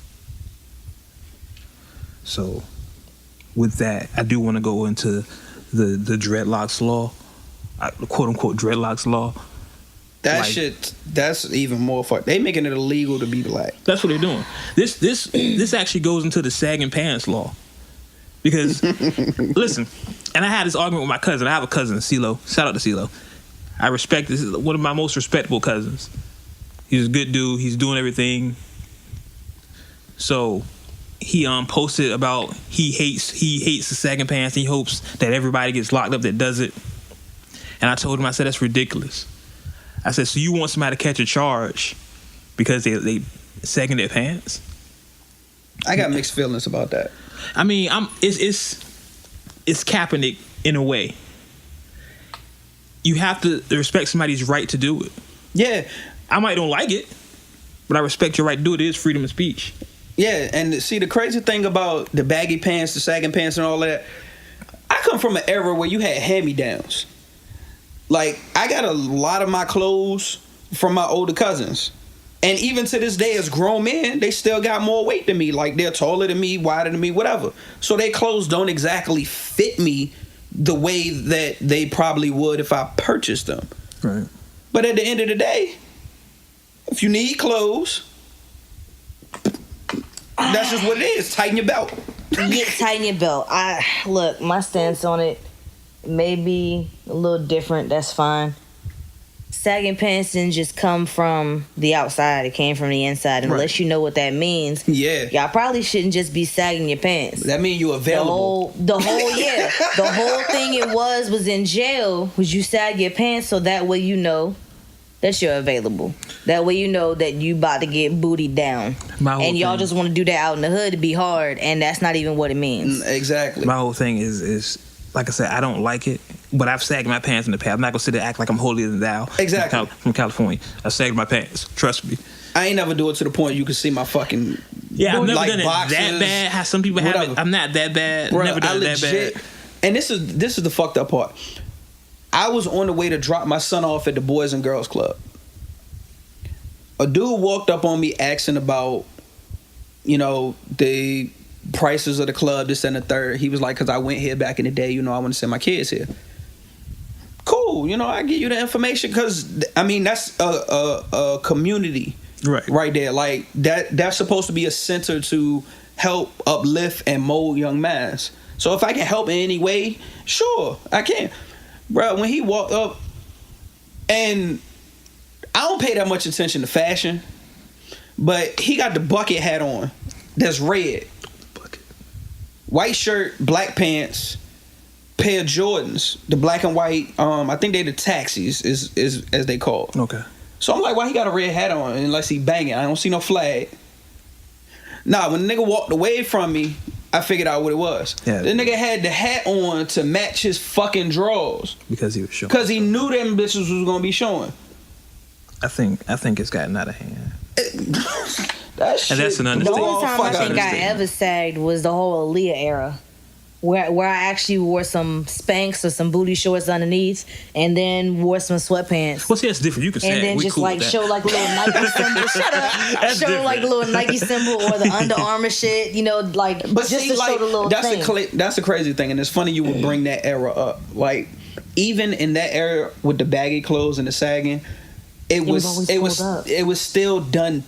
So with that, I do want to go into the dreadlocks law, quote unquote dreadlocks law. That shit, that's even more fucked. They making it illegal to be black. That's what they're doing. This actually goes into the sagging pants law. Because, listen, and I had this argument with my cousin. I have a cousin, CeeLo. Shout out to CeeLo. I respect this. Is one of my most respectable cousins. He's a good dude. He's doing everything. So he posted about he hates the sagging pants. And he hopes that everybody gets locked up that does it. And I told him, I said, that's ridiculous. I said, so you want somebody to catch a charge because they sagging their pants? I got mixed feelings about that. I mean, it's Kaepernick in a way. You have to respect somebody's right to do it. Yeah. I might don't like it, but I respect your right to do it. It is freedom of speech. Yeah, and see, the crazy thing about the baggy pants, the sagging pants and all that, I come from an era where you had hand-me-downs. Like, I got a lot of my clothes from my older cousins. And even to this day, as grown men, they still got more weight than me. Like, they're taller than me, wider than me, whatever. So their clothes don't exactly fit me the way that they probably would if I purchased them. Right. But at the end of the day, if you need clothes, that's just what it is. Tighten your belt. Yeah, tighten your belt. Look, my stance on it may be a little different. That's fine. Sagging pants didn't just come from the outside. It came from the inside. And unless you know what that means, y'all probably shouldn't just be sagging your pants. That means you available. The whole thing it was in jail was you sag your pants so that way you know that you're available. That way you know that you about to get bootied down. And y'all just want to do that out in the hood to be hard, and that's not even what it means. Exactly. My whole thing is like I said, I don't like it, but I've sagged my pants in the past. I'm not gonna sit there and act like I'm holier than thou. Exactly. From California, I sagged my pants. Trust me. I ain't never do it to the point you can see my fucking. Yeah, I've never like done it boxes, that bad. How some people have it. I'm not that bad. Bruh, Never done it that bad. And this is the fucked up part. I was on the way to drop my son off at the Boys and Girls Club. A dude walked up on me asking about, the prices of the club, this and the third. He was like, because I went here back in the day, I want to send my kids here. Cool, I give you the information because, that's a community right there. Like, that's supposed to be a center to help uplift and mold young minds. So if I can help in any way, sure, I can. Bro, when he walked up, and I don't pay that much attention to fashion, but he got the bucket hat on that's red. White shirt, black pants, pair of Jordans, the black and white, I think they the taxis is as they call. Okay. So I'm like, why he got a red hat on unless he banging? I don't see no flag. Nah, when the nigga walked away from me, I figured out what it was. Yeah. The nigga had the hat on to match his fucking drawers. Because he was showing. Because he knew them bitches was gonna be showing. I think it's gotten out of hand. That shit. And that's an understatement. The only time I think I ever sagged was the whole Aaliyah era, where I actually wore some Spanx or some booty shorts underneath, and then wore some sweatpants. Well, see, that's different. You can sag. And then just like show like a little Nike symbol. Shut up. That's show different. like a little Nike symbol or the Under Armour shit. Like, but just see, to like, show the little thing. That's a crazy thing, and it's funny you would bring that era up. Like, even in that era with the baggy clothes and the sagging, it was still done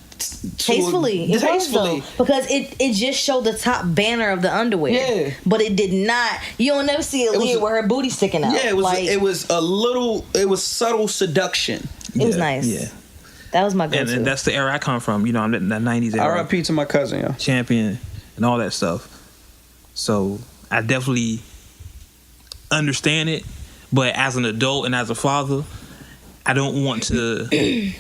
tastefully. It was though, because it just showed the top banner of the underwear. Yeah, but it did not. You don't never see Aaliyah with her booty sticking out. Yeah, it was subtle seduction. It was nice. Yeah, that was my go-to. And that's the era I come from. I'm in the 90s era. R.I.P. to my cousin, yeah. Champion and all that stuff. So I definitely understand it, but as an adult and as a father, I don't want to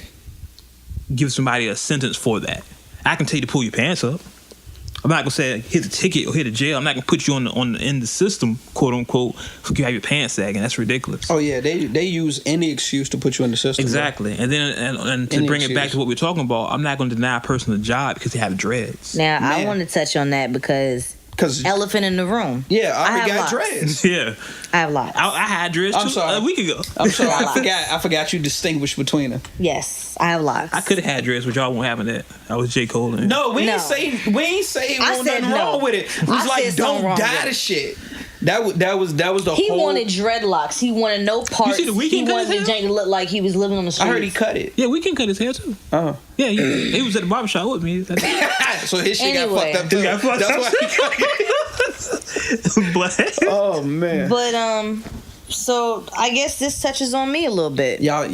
give somebody a sentence for that. I can tell you to pull your pants up. I'm not gonna say hit the ticket or hit the jail. I'm not gonna put you in the system, quote unquote, if you have your pants sagging. That's ridiculous. Oh yeah, they use any excuse to put you in the system. Exactly. Bro. And then and to bring it back to what we're talking about, I'm not gonna deny a person a job because they have dreads. Now I want to touch on that because elephant in the room. Yeah, I got dreads. Yeah, I have lots. I had dreads too a week ago. I'm sorry, I forgot you distinguished between them. Yes, I have lots. I could have had dreads, but y'all won't having that. I was J. Cole. We ain't say nothing wrong with it. It was like, don't die to shit. That was the he whole. He wanted dreadlocks. He wanted no parts. You see the Weeknd cut his hair? He wanted to look like he was living on the streets. I heard he cut it. Yeah, Weeknd cut his hair too. Yeah, he was at the barbershop with me. So his shit got fucked up too. That's why he cut it. Black. Oh man. But so I guess this touches on me a little bit. Y'all.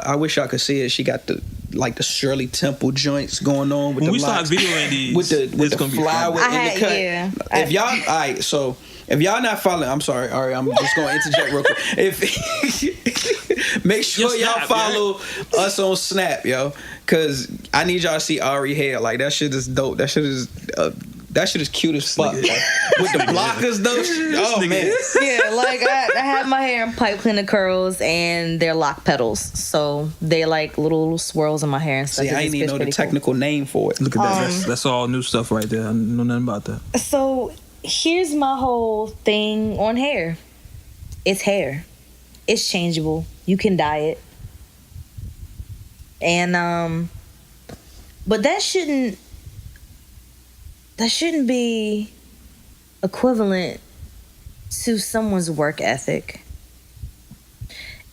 I wish y'all could see it. She got the Shirley Temple joints going on with when the we start videoing these with the flower in the cut. Yeah. If y'all, all right, so. If y'all not following, I'm sorry. All right, I'm just going to interject real quick. Make sure y'all follow us on Snap, yo, because I need y'all to see Ari hair. Like, that shit is dope. That shit is cute as fuck. Like, with the blockers though. Oh man. Yeah, like I have my hair in pipe cleaner curls and they're lock petals, so they like little swirls in my hair and stuff. See, I ain't even know the technical name for it. Look at that. That's all new stuff right there. I know nothing about that. So. Here's my whole thing on hair. It's hair. It's changeable. You can dye it. And but that shouldn't be equivalent to someone's work ethic.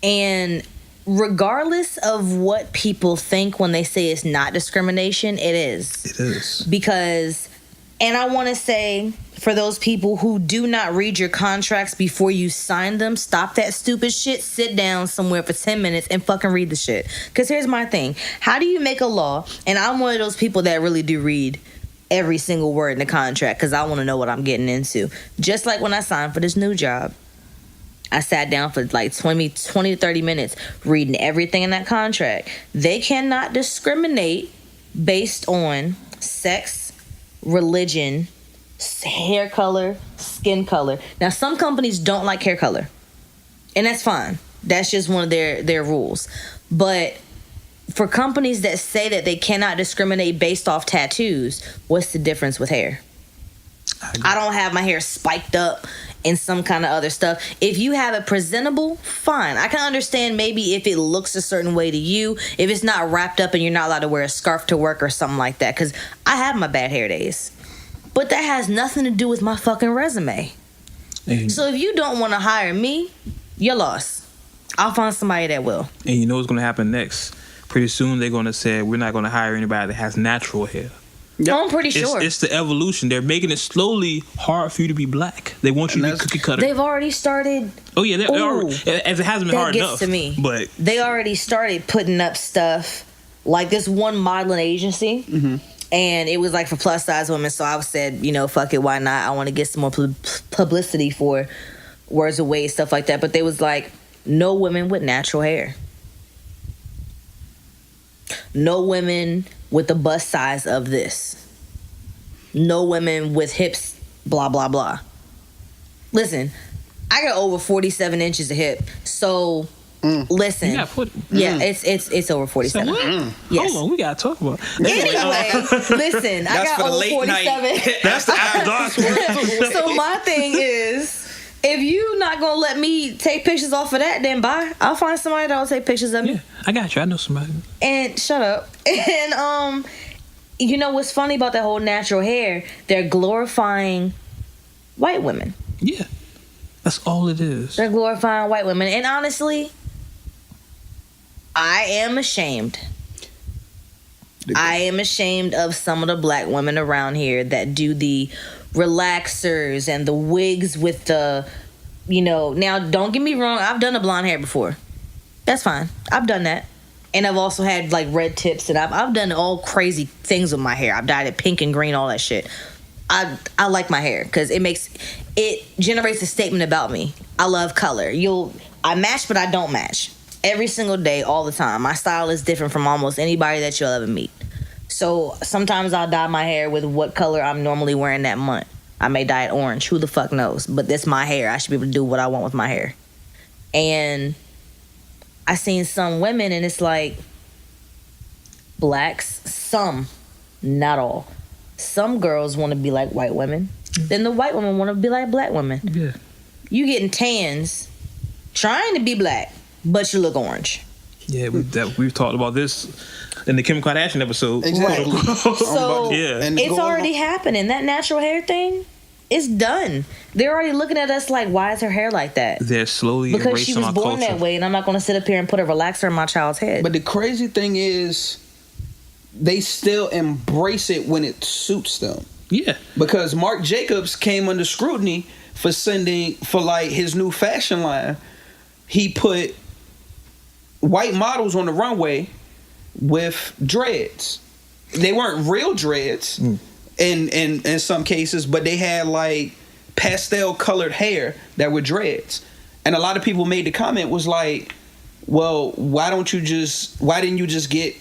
And regardless of what people think when they say it's not discrimination, it is. It is. Because, and I want to say, for those people who do not read your contracts before you sign them, stop that stupid shit, sit down somewhere for 10 minutes and fucking read the shit. Because here's my thing. How do you make a law? And I'm one of those people that really do read every single word in the contract because I want to know what I'm getting into. Just like when I signed for this new job. I sat down for like 20 to 30 minutes reading everything in that contract. They cannot discriminate based on sex, religion, hair color, skin color. Now, some companies don't like hair color, and that's fine. That's just one of their rules. But for companies that say that they cannot discriminate based off tattoos, what's the difference with hair? I don't have my hair spiked up and some kind of other stuff. If you have it presentable, fine. I can understand maybe if it looks a certain way to you, if it's not wrapped up and you're not allowed to wear a scarf to work or something like that, because I have my bad hair days. But that has nothing to do with my fucking resume. So if you don't want to hire me, you're lost. I'll find somebody that will. And you know what's going to happen next? Pretty soon they're going to say, we're not going to hire anybody that has natural hair. Yep. I'm pretty sure. It's the evolution. They're making it slowly hard for you to be black. They want you to be cookie cutter. They've already started. Oh yeah, they already, as it hasn't been hard enough. That gets to me. But they already started putting up stuff like this one modeling agency, and it was like for plus size women. So I said, you know, fuck it, why not? I want to get some more publicity for Words with Wade, stuff like that. But they was like, no women with natural hair. No women with the bust size of this. No women with hips, blah, blah, blah. Listen, I got over 47 inches of hip. So, listen. You got 40. Yeah, it's over 47. So what? Yes. Hold on, we got to talk about Anyway, listen, I got over 47. That's the after dark. So my thing is, if you not going to let me take pictures off of that, then bye. I'll find somebody that will take pictures of me. Yeah, I got you. I know somebody. And shut up. And you know what's funny about that whole natural hair? They're glorifying white women. Yeah, that's all it is. They're glorifying white women. And honestly, I am ashamed. I am ashamed of some of the black women around here that do the relaxers and the wigs with the, you know, now don't get me wrong, I've done the blonde hair before. That's fine. I've done that. And I've also had like red tips, and I've done all crazy things with my hair. I've dyed it pink and green, all that shit. I like my hair because it generates a statement about me. I love color. I match, but I don't match. Every single day, all the time. My style is different from almost anybody that you'll ever meet. So sometimes I'll dye my hair with what color I'm normally wearing that month. I may dye it orange. Who the fuck knows? But that's my hair. I should be able to do what I want with my hair. And I seen some women, and it's like blacks, some, not all. Some girls want to be like white women. Then the white women want to be like black women. Yeah. You getting tans, trying to be black, but you look orange. Yeah, we've talked about this in the Kim Kardashian episode. Exactly. So yeah. It's already happening. That natural hair thing, it's done. They're already looking at us like, why is her hair like that? They're slowly because erasing she was our born culture. that way, and I'm not going to sit up here and put a relaxer in my child's head. But the crazy thing is, they still embrace it when it suits them. Yeah. Because Marc Jacobs came under scrutiny for like his new fashion line. He put white models on the runway with dreads. They weren't real dreads in some cases, but they had like pastel colored hair that were dreads. And a lot of people made the comment was like, well, why didn't you just get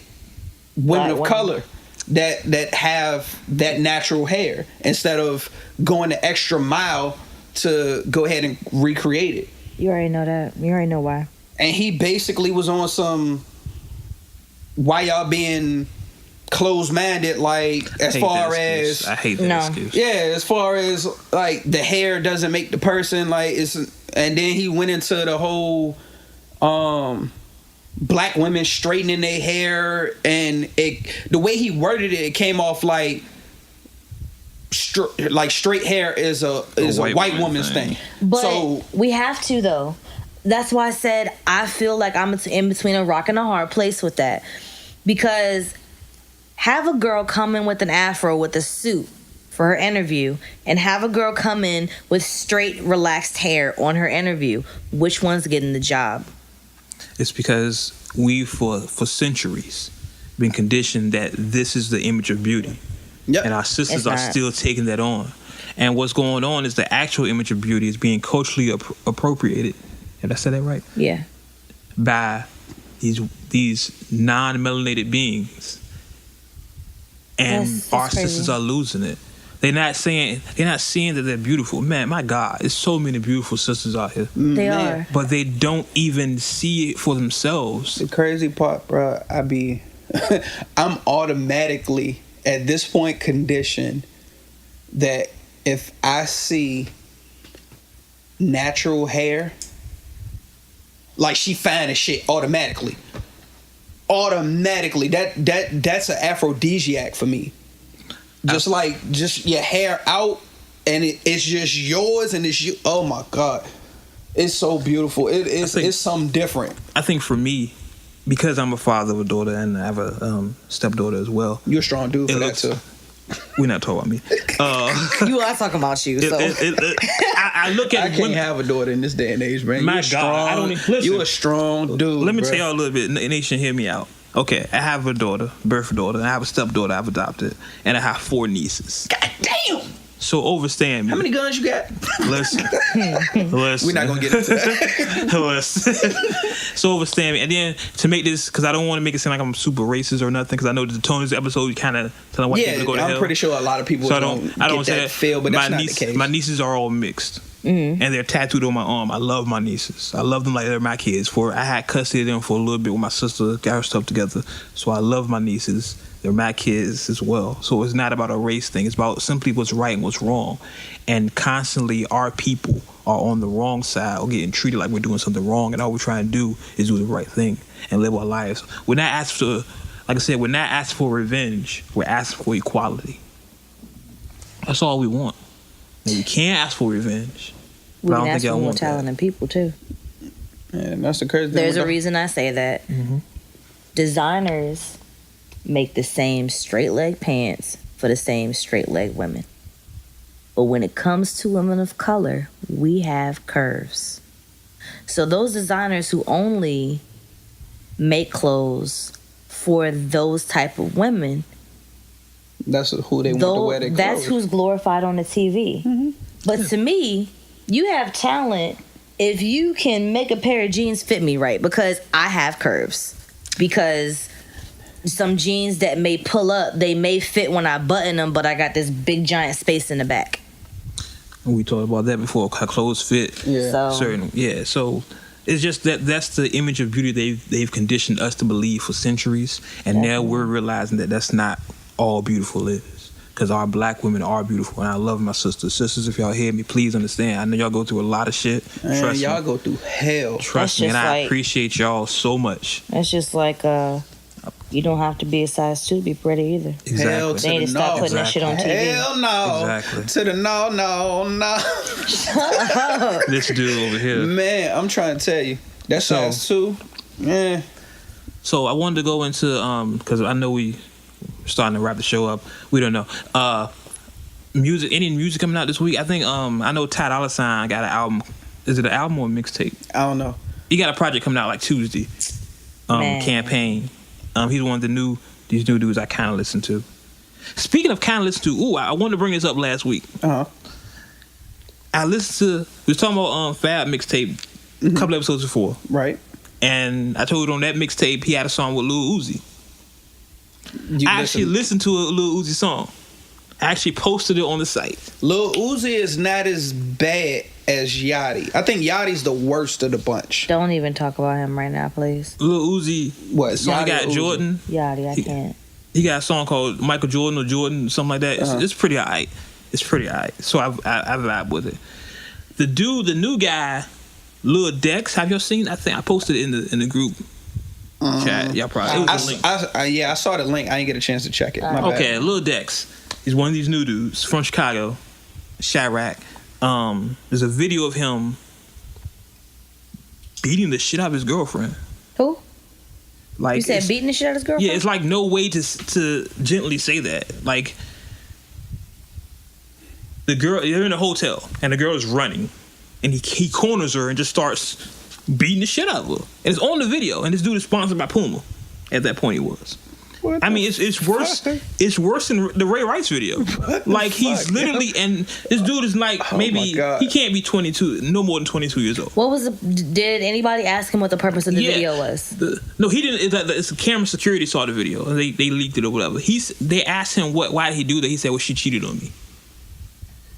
women of color that have that natural hair instead of going the extra mile to go ahead and recreate it? You already know that. You already know why. And he basically was on some, why y'all being closed-minded, like, as far as... I hate that excuse. Yeah, as far as, like, the hair doesn't make the person, like, it's... And then he went into the whole black women straightening their hair, and the way he worded it, it came off like straight hair is a white woman's thing. But so we have to, though. That's why I said I feel like I'm in between a rock and a hard place with that, because have a girl come in with an afro with a suit for her interview, and have a girl come in with straight, relaxed hair on her interview. Which one's getting the job? It's because we, for centuries, been conditioned that this is the image of beauty. Yep. And our sisters are still taking that on. And what's going on is the actual image of beauty is being culturally appropriated. Did I say that right? Yeah. By these non-melanated beings. And that's our crazy. Sisters are losing it. They're not seeing that they're beautiful. Man, my God, there's so many beautiful sisters out here. They are. But they don't even see it for themselves. The crazy part, bro, I'm automatically at this point conditioned that if I see natural hair, like she fine as shit automatically. That's an aphrodisiac for me. Just your hair out, and it's just yours, and it's you. Oh my God, it's so beautiful. It's something different. I think for me, because I'm a father of a daughter and I have a stepdaughter as well. You're a strong dude for that too. We're not talking about me. You are talking about you. So I look at I can't have a daughter in this day and age, man. My God, you're a strong dude. Let me tell y'all a little bit. Nation, hear me out. Okay, I have a daughter, birth daughter, and I have a stepdaughter I've adopted, and I have 4 nieces. God damn! So overstand me. How many guns you got? Listen. We're not gonna get into that. Listen. So overstand me, and then to make this, because I don't want to make it seem like I'm super racist or nothing, because I know the tone of this episode you kind of telling white people to go to hell. I'm pretty sure a lot of people don't get that feel, but that's not the case. My nieces are all mixed. Mm-hmm. And they're tattooed on my arm. I love my nieces. I love them like they're my kids. I had custody of them for a little bit when my sister got her stuff together. So I love my nieces. They're my kids as well. So it's not about a race thing. It's about simply what's right and what's wrong. And constantly our people are on the wrong side or getting treated like we're doing something wrong. And all we're trying to do is do the right thing and live our lives. We're not asking for, like I said, we're not asking for revenge. We're asking for equality. That's all we want. And we can't ask for revenge. We can ask for more talented people too. Yeah, that's the crazy thing. There's a reason I say that. Mm-hmm. Designers make the same straight leg pants for the same straight leg women. But when it comes to women of color, we have curves. So those designers who only make clothes for those type of women, that's who they want to wear their clothes. That's who's glorified on the TV. Mm-hmm. But to me, you have talent if you can make a pair of jeans fit me right, because I have curves. Because some jeans that may pull up, they may fit when I button them, but I got this big giant space in the back. We talked about that before, how clothes fit. Yeah. So it's just that's the image of beauty they've conditioned us to believe for centuries, and now we're realizing that that's not all beautiful is. Because our black women are beautiful, and I love my sisters. Sisters, if y'all hear me, please understand. I know y'all go through a lot of shit. Trust y'all go through hell. Trust me, and I appreciate y'all so much. That's just like you don't have to be a size 2 to be pretty either. Exactly. Hell they need to stop putting that shit on TV. Hell no. Exactly. To the no. Shut up. This dude over here. Man, I'm trying to tell you. That's size 2. Yeah. So I wanted to go into because I know we're starting to wrap the show up. We don't know. Music. Any music coming out this week? I think I know Ty Dolla $ign got an album. Is it an album or a mixtape? I don't know. He got a project coming out like Tuesday. Campaign. He's one of these new dudes I kind of listen to. Speaking of kind of listen to, I wanted to bring this up last week. I listened to, we was talking about Fab mixtape a couple episodes before. Right. And I told on that mixtape he had a song with Lil Uzi. I actually listened to a Lil Uzi song. I actually posted it on the site. Lil Uzi is not as bad as Yachty. I think Yachty's the worst of the bunch. Don't even talk about him right now, please. Lil Uzi, what? The song he got Jordan. Yachty, I can't. He got a song called Michael Jordan or Jordan, something like that. It's pretty alright. So I vibe with it. The new guy Lil Dex, have y'all seen? I think I posted it in the group chat. Y'all probably. It was a link. I saw the link. I didn't get a chance to check it. My bad. Okay, Lil Dex. He's one of these new dudes from Chicago, Chirac. There's a video of him beating the shit out of his girlfriend. Who? Like, you said beating the shit out of his girlfriend? Yeah, it's like no way to gently say that. Like, the girl, they're in a hotel and the girl is running, and he corners her and just starts beating the shit out of her. And it's on the video, and this dude is sponsored by Puma. At that point, he was. I mean, it's worse. fuck? It's worse than the Ray Rice video. Like, he's literally, and this dude is like maybe he can't be 22, no more than 22 years old. What was did anybody ask him what the purpose of the video was? No, he didn't. It's the camera security saw the video and they leaked it or whatever. They asked him why did he do that. He said, well, she cheated on me.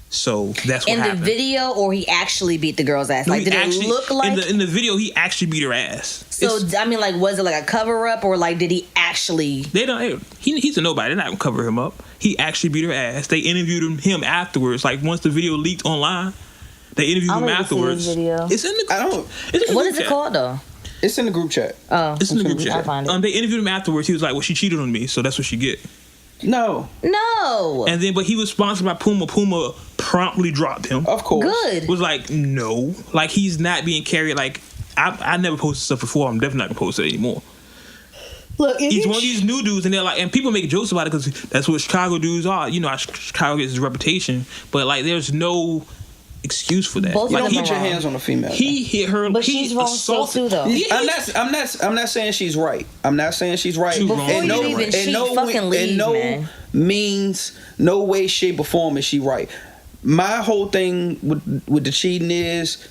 So that's what happened. In the video, or he actually beat the girl's ass? Like, did it look like in the video he actually beat her ass? So I mean, like, was it like a cover up, or like did he actually? They don't. He's a nobody. They're not gonna cover him up. He actually beat her ass. They interviewed him afterwards. Like, once the video leaked online, they interviewed him afterwards. It's in the. What is it called though? It's in the group chat. Oh, it's in the group chat. I'll find it. They interviewed him afterwards. He was like, "Well, she cheated on me, so that's what she get." No. And then, but he was sponsored by Puma. Puma promptly dropped him. Of course. Good. Was like, no, like, he's not being carried. Like, I never posted stuff before. I'm definitely not gonna post it anymore. Look, he's one of these new dudes, and they're like, and people make jokes about it because that's what Chicago dudes are. You know, Chicago gets his reputation, but like, there's no excuse for that. Both you like, don't put your hands on a female. He hit her, but she's wrong still too, though. I'm not saying she's right. I'm not saying she's right. Before you even cheat, fucking leave, man. Means, no way, shape, or form is she right. My whole thing with the cheating is,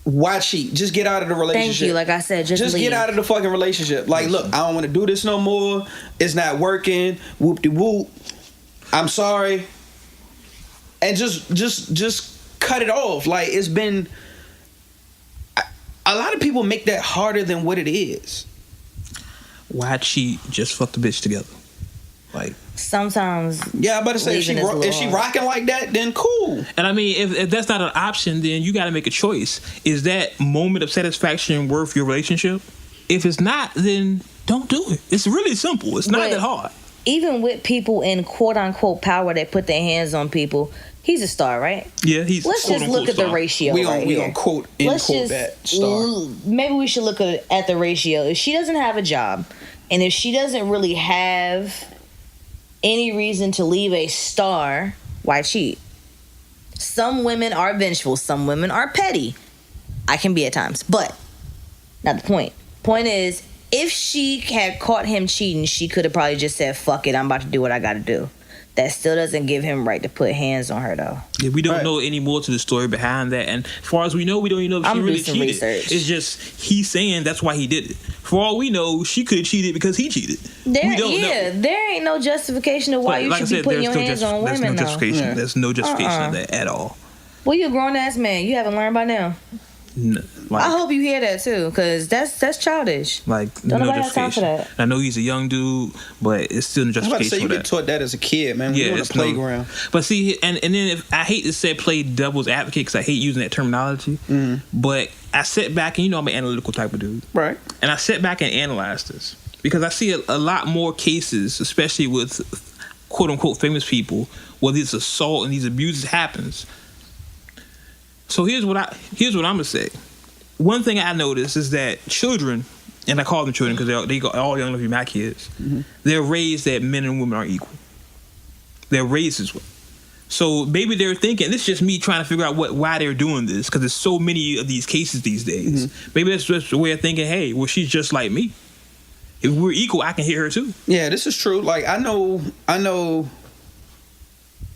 why cheat? Just get out of the relationship. Thank you. Like I said, just leave. Get out of the fucking relationship. Like, look, I don't want to do this no more. It's not working. Whoop de whoop. I'm sorry. And just cut it off. Like, it's been. A lot of people make that harder than what it is. Why cheat? Just fuck the bitch together. Like, sometimes. Yeah, I'm about to say, if she rocking like that, then cool. And I mean, if that's not an option, then you got to make a choice. Is that moment of satisfaction worth your relationship? If it's not, then don't do it. It's really simple. It's not that hard. Even with people in quote unquote power that put their hands on people, he's a star, right? Yeah, he's. Let's just look at the ratio. We gonna quote that star. Maybe we should look at the ratio. If she doesn't have a job, and if she doesn't really have any reason to leave a star, why cheat? Some women are vengeful. Some women are petty. I can be at times, but not the point. Point is, if she had caught him cheating, she could have probably just said, fuck it, I'm about to do what I gotta do. That still doesn't give him right to put hands on her, though. Yeah, we don't know any more to the story behind that. And as far as we know, we don't even know if she really cheated. Research. It's just he's saying that's why he did it. For all we know, she could have cheated because he cheated. We don't know. There ain't no justification of why you should be putting your hands on women, though. There's no justification of that at all. Well, you're a grown-ass man. You haven't learned by now. No, I hope you hear that too, because that's childish. Like, don't no nobody have time for that. I know he's a young dude, but it's still no justification. I was about to say, you get taught that as a kid, man. Yeah, it's on the playground. But see, and then if I hate to say play devil's advocate because I hate using that terminology, but I sit back and I'm an analytical type of dude, right? And I sit back and analyze this because I see a lot more cases, especially with quote unquote famous people, where this assault and these abuses happens. So here's what I'm gonna say. One thing I noticed is that children, and I call them children because they all young enough to be my kids, they're raised that men and women are equal. They're raised this way. So maybe they're thinking, this is just me trying to figure out why they're doing this, because there's so many of these cases these days. Maybe that's just a way of thinking, hey, well, she's just like me. If we're equal, I can hit her too. Yeah, this is true. Like, I know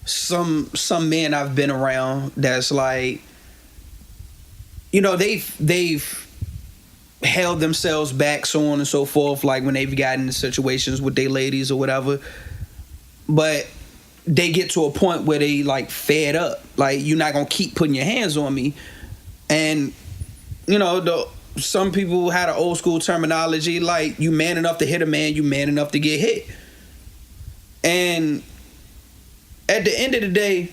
some men I've been around that's like, they've held themselves back, so on and so forth, like when they've gotten into situations with their ladies or whatever. But they get to a point where they like fed up. Like, you're not gonna keep putting your hands on me. And some people had an old school terminology like, you man enough to hit a man, you man enough to get hit. And at the end of the day,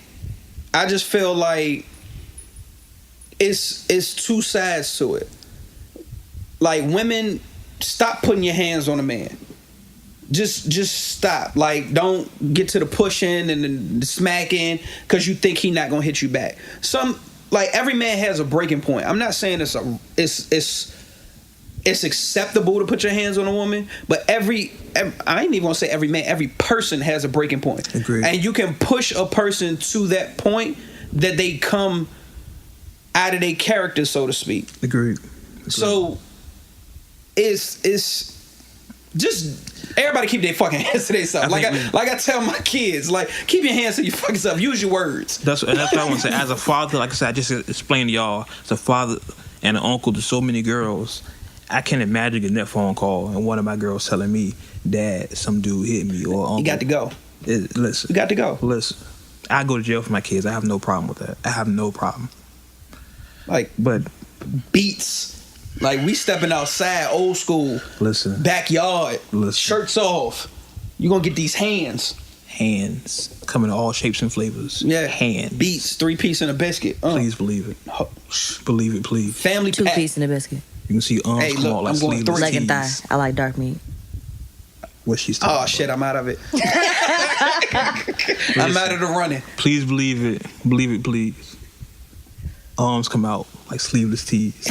I just feel like it's two sides to it. Like, women, stop putting your hands on a man. Just stop. Like, don't get to the pushing and the smacking because you think he not gonna hit you back. Every man has a breaking point. I'm not saying it's acceptable to put your hands on a woman, but every I ain't even gonna say every man, every person has a breaking point. Agreed. And you can push a person to that point that they come out of their character, so to speak. Agreed. So it's just everybody keep their fucking hands to themselves. Like I tell my kids, like, keep your hands to your fucking self. Use your words. That's what I want to say. As a father, like I said, I just explained to y'all, as a father and an uncle to so many girls, I can't imagine getting that phone call and one of my girls telling me, "Dad, some dude hit me," or "Uncle." You got to go. Listen. You got to go. Listen. I go to jail for my kids. I have no problem with that. I have no problem. But beats. Like, we stepping outside, old school. Listen. Backyard. Listen. Shirts off. You gonna get these hands. Hands come in all shapes and flavors. Yeah. Hands. Beats, 3-piece and a biscuit. Please believe it. Believe it, please. Family pack. 2-piece and a biscuit. You can see come out like sleeveless Leg and tees. thigh. I like dark meat. What she's talking about. Shit, I'm out of it. I'm out of the running. Please believe it. Believe it, please. Arms come out like sleeveless tees.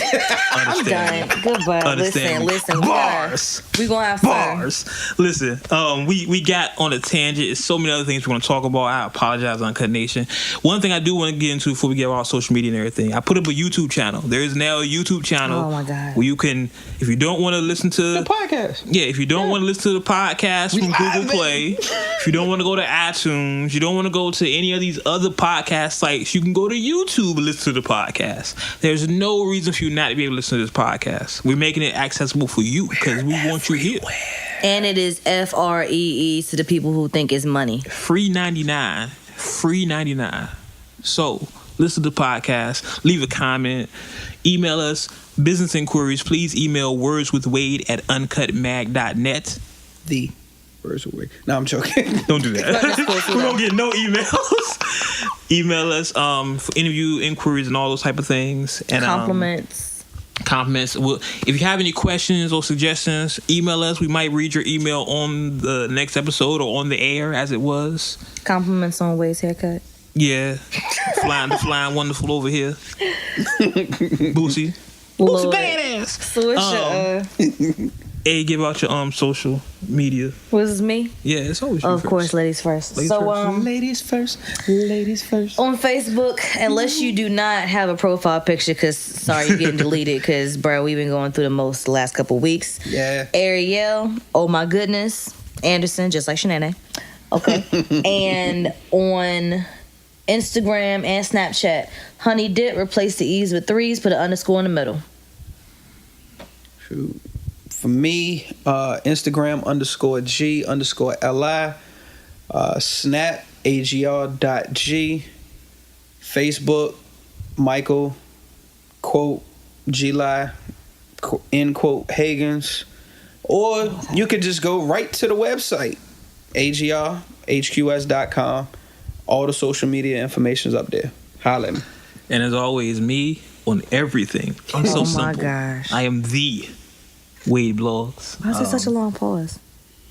I'm done. Goodbye. Understand. Listen. Bars. We gonna have fun. Bars. Listen, we got on a tangent. It's so many other things we want to talk about. I apologize, Uncut Nation. One thing I do want to get into before we get our social media and everything, I put up a YouTube channel. There is now a YouTube channel. Oh my God. Where you can, if you don't want to listen to The podcast. Yeah, if you don't want to listen to the podcast from Google Play, if you don't want to go to iTunes, you don't want to go to any of these other podcast sites, you can go to YouTube and listen to the podcast. There's no reason for you not to be able to listen to this podcast. We're making it accessible for you because we want you here. And it is FREE to the people who think it's money. Free 99. Free 99. So, listen to the podcast. Leave a comment. Email us business inquiries. Please email wordswithwade@uncutmag.net. The WordsWithWade. No, I'm joking. Don't do that. We don't get no emails. Email us for interview inquiries and all those type of things. And compliments. Well, if you have any questions or suggestions, email us. We might read your email on the next episode or on the air, as it was. Compliments on Wade's haircut. Yeah, flying wonderful over here. Boosie badass. So it's your Hey, give out your social media. Was this me? Yeah, it's always you of first. Course, ladies first. Ladies first. On Facebook, unless you do not have a profile picture, because sorry, you're getting deleted, because bro, we've been going through the most the last couple weeks. Yeah. Ariel, oh my goodness, Anderson, just like Shanae. Okay. And on Instagram and Snapchat, Honey Dip, replace the E's with 3s, put an underscore in the middle. Shoot. For me, Instagram _G_LI, Snap AGR.G, Facebook Michael G-Li Hagens, or you could just go right to the website agrhqs.com. All the social media information's up there. Holla at me. And as always, me on everything. I'm so simple. Oh my gosh. I am the Wade Blogs. Why is it such a long pause?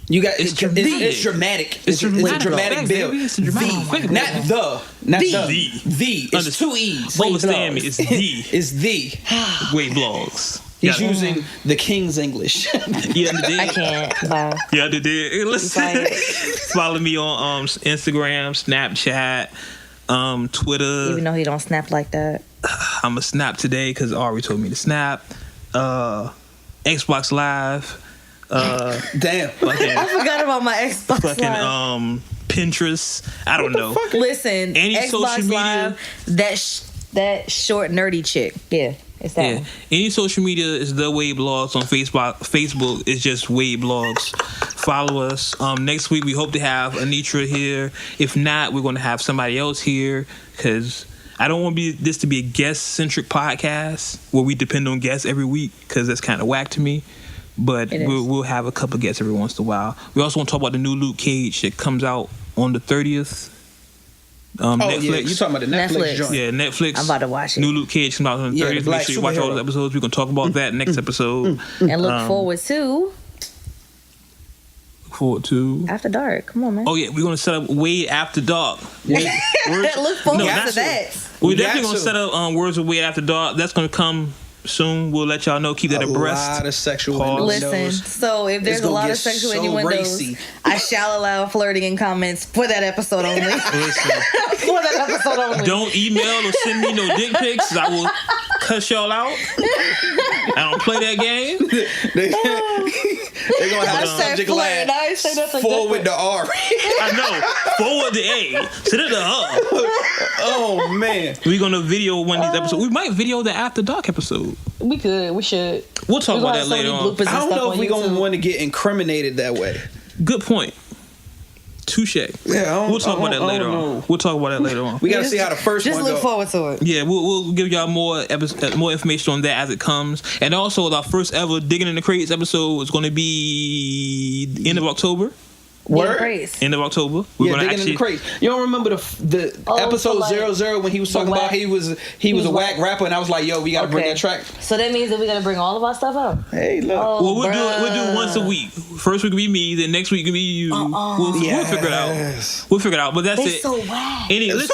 You got It's it's dramatic. dramatic. It's a dramatic. dramatic build. It's a dramatic. The, not the. The. It's 2 E's. Understand me. It's the It's the. Wade Blogs. He's using the King's English. You understand? I can't. Bye. Yeah, they did. Listen, follow me on Instagram, Snapchat, Twitter. Even though he don't snap like that. I'm a snap today because Ari told me to snap. Xbox Live. Damn. I forgot about my Xbox Fucking Live. Pinterest. I don't know. Listen, Any Xbox social media. Live, that short nerdy chick. Yeah, it's that one. Any social media is the Wade Blogs on Facebook. Facebook is just Wade Blogs. Follow us. Next week we hope to have Anitra here. If not, we're going to have somebody else here because I don't want this to be a guest-centric podcast where we depend on guests every week because that's kind of whack to me. But we'll have a couple guests every once in a while. We also want to talk about the new Luke Cage that comes out on the 30th. Netflix. Yeah, you talking about the Netflix joint? Yeah, Netflix. I'm about to watch it. New Luke Cage comes out on the 30th. Make sure you watch all those episodes. We're gonna talk about that next episode. And look forward to After Dark. Come on, man. Oh yeah, we're gonna set up Wade After Dark. Look forward to that. We're definitely gonna set up Words with Wade After Dark. That's gonna come soon. We'll let y'all know. Keep that abreast. A lot of sexual innuendos. Listen, so if there's a lot of sexual innuendos, I shall allow flirting in comments for that episode only. For that episode only. Don't email or send me no dick pics. I will cuss y'all out. I don't play that game. They're gonna have a subject line forward to R. I know. Forward to A. Sit it to R. Oh man. We're gonna video one of these episodes. We might video the After Dark episode. We could. We should. We'll talk about that later on. I don't know if we're gonna want to get incriminated that way. Good point. Touche. Yeah, we'll talk about that later on. We'll talk about that later on. We gotta see how the first one goes. Just look forward to it. Yeah, we'll give y'all more information on that as it comes. And also, our first ever Digging in the Crates episode is going to be the end of October. End of October. We're gonna Digging in the Crates. You don't remember the episode 00 when he was talking about he was a whack rapper, and I was like, yo, we gotta bring that track. So that means that we gotta bring all of our stuff up. Hey, look. Well, we'll do once a week. First week will be me, then next week will be you. We'll figure it out. We'll figure it out. But that's it. So whack. So is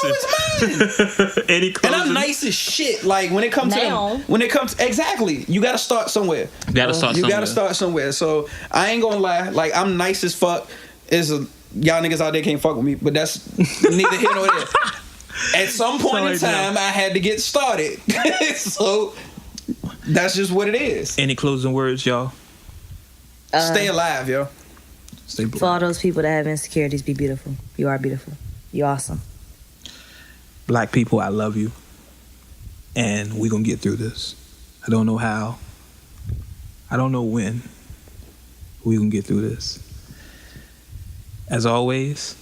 mine. And I'm nice as shit. Like when it comes to exactly, you gotta start somewhere. You gotta start somewhere. So I ain't gonna lie. Like I'm nice as fuck. Y'all niggas out there can't fuck with me, but that's neither here nor there. At some point in time, I had to get started. So that's just what it is. Any closing words, y'all? Stay alive, yo. Stay blessed. For all those people that have insecurities, be beautiful. You are beautiful. You're awesome. Black people, I love you. And we're going to get through this. I don't know how. I don't know when. We're going to get through this. As always,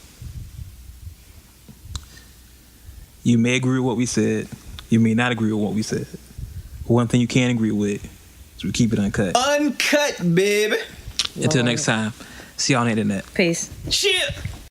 you may agree with what we said. You may not agree with what we said. But one thing you can agree with is we keep it uncut. Uncut, baby. Until next time. See y'all on the internet. Peace. Shit.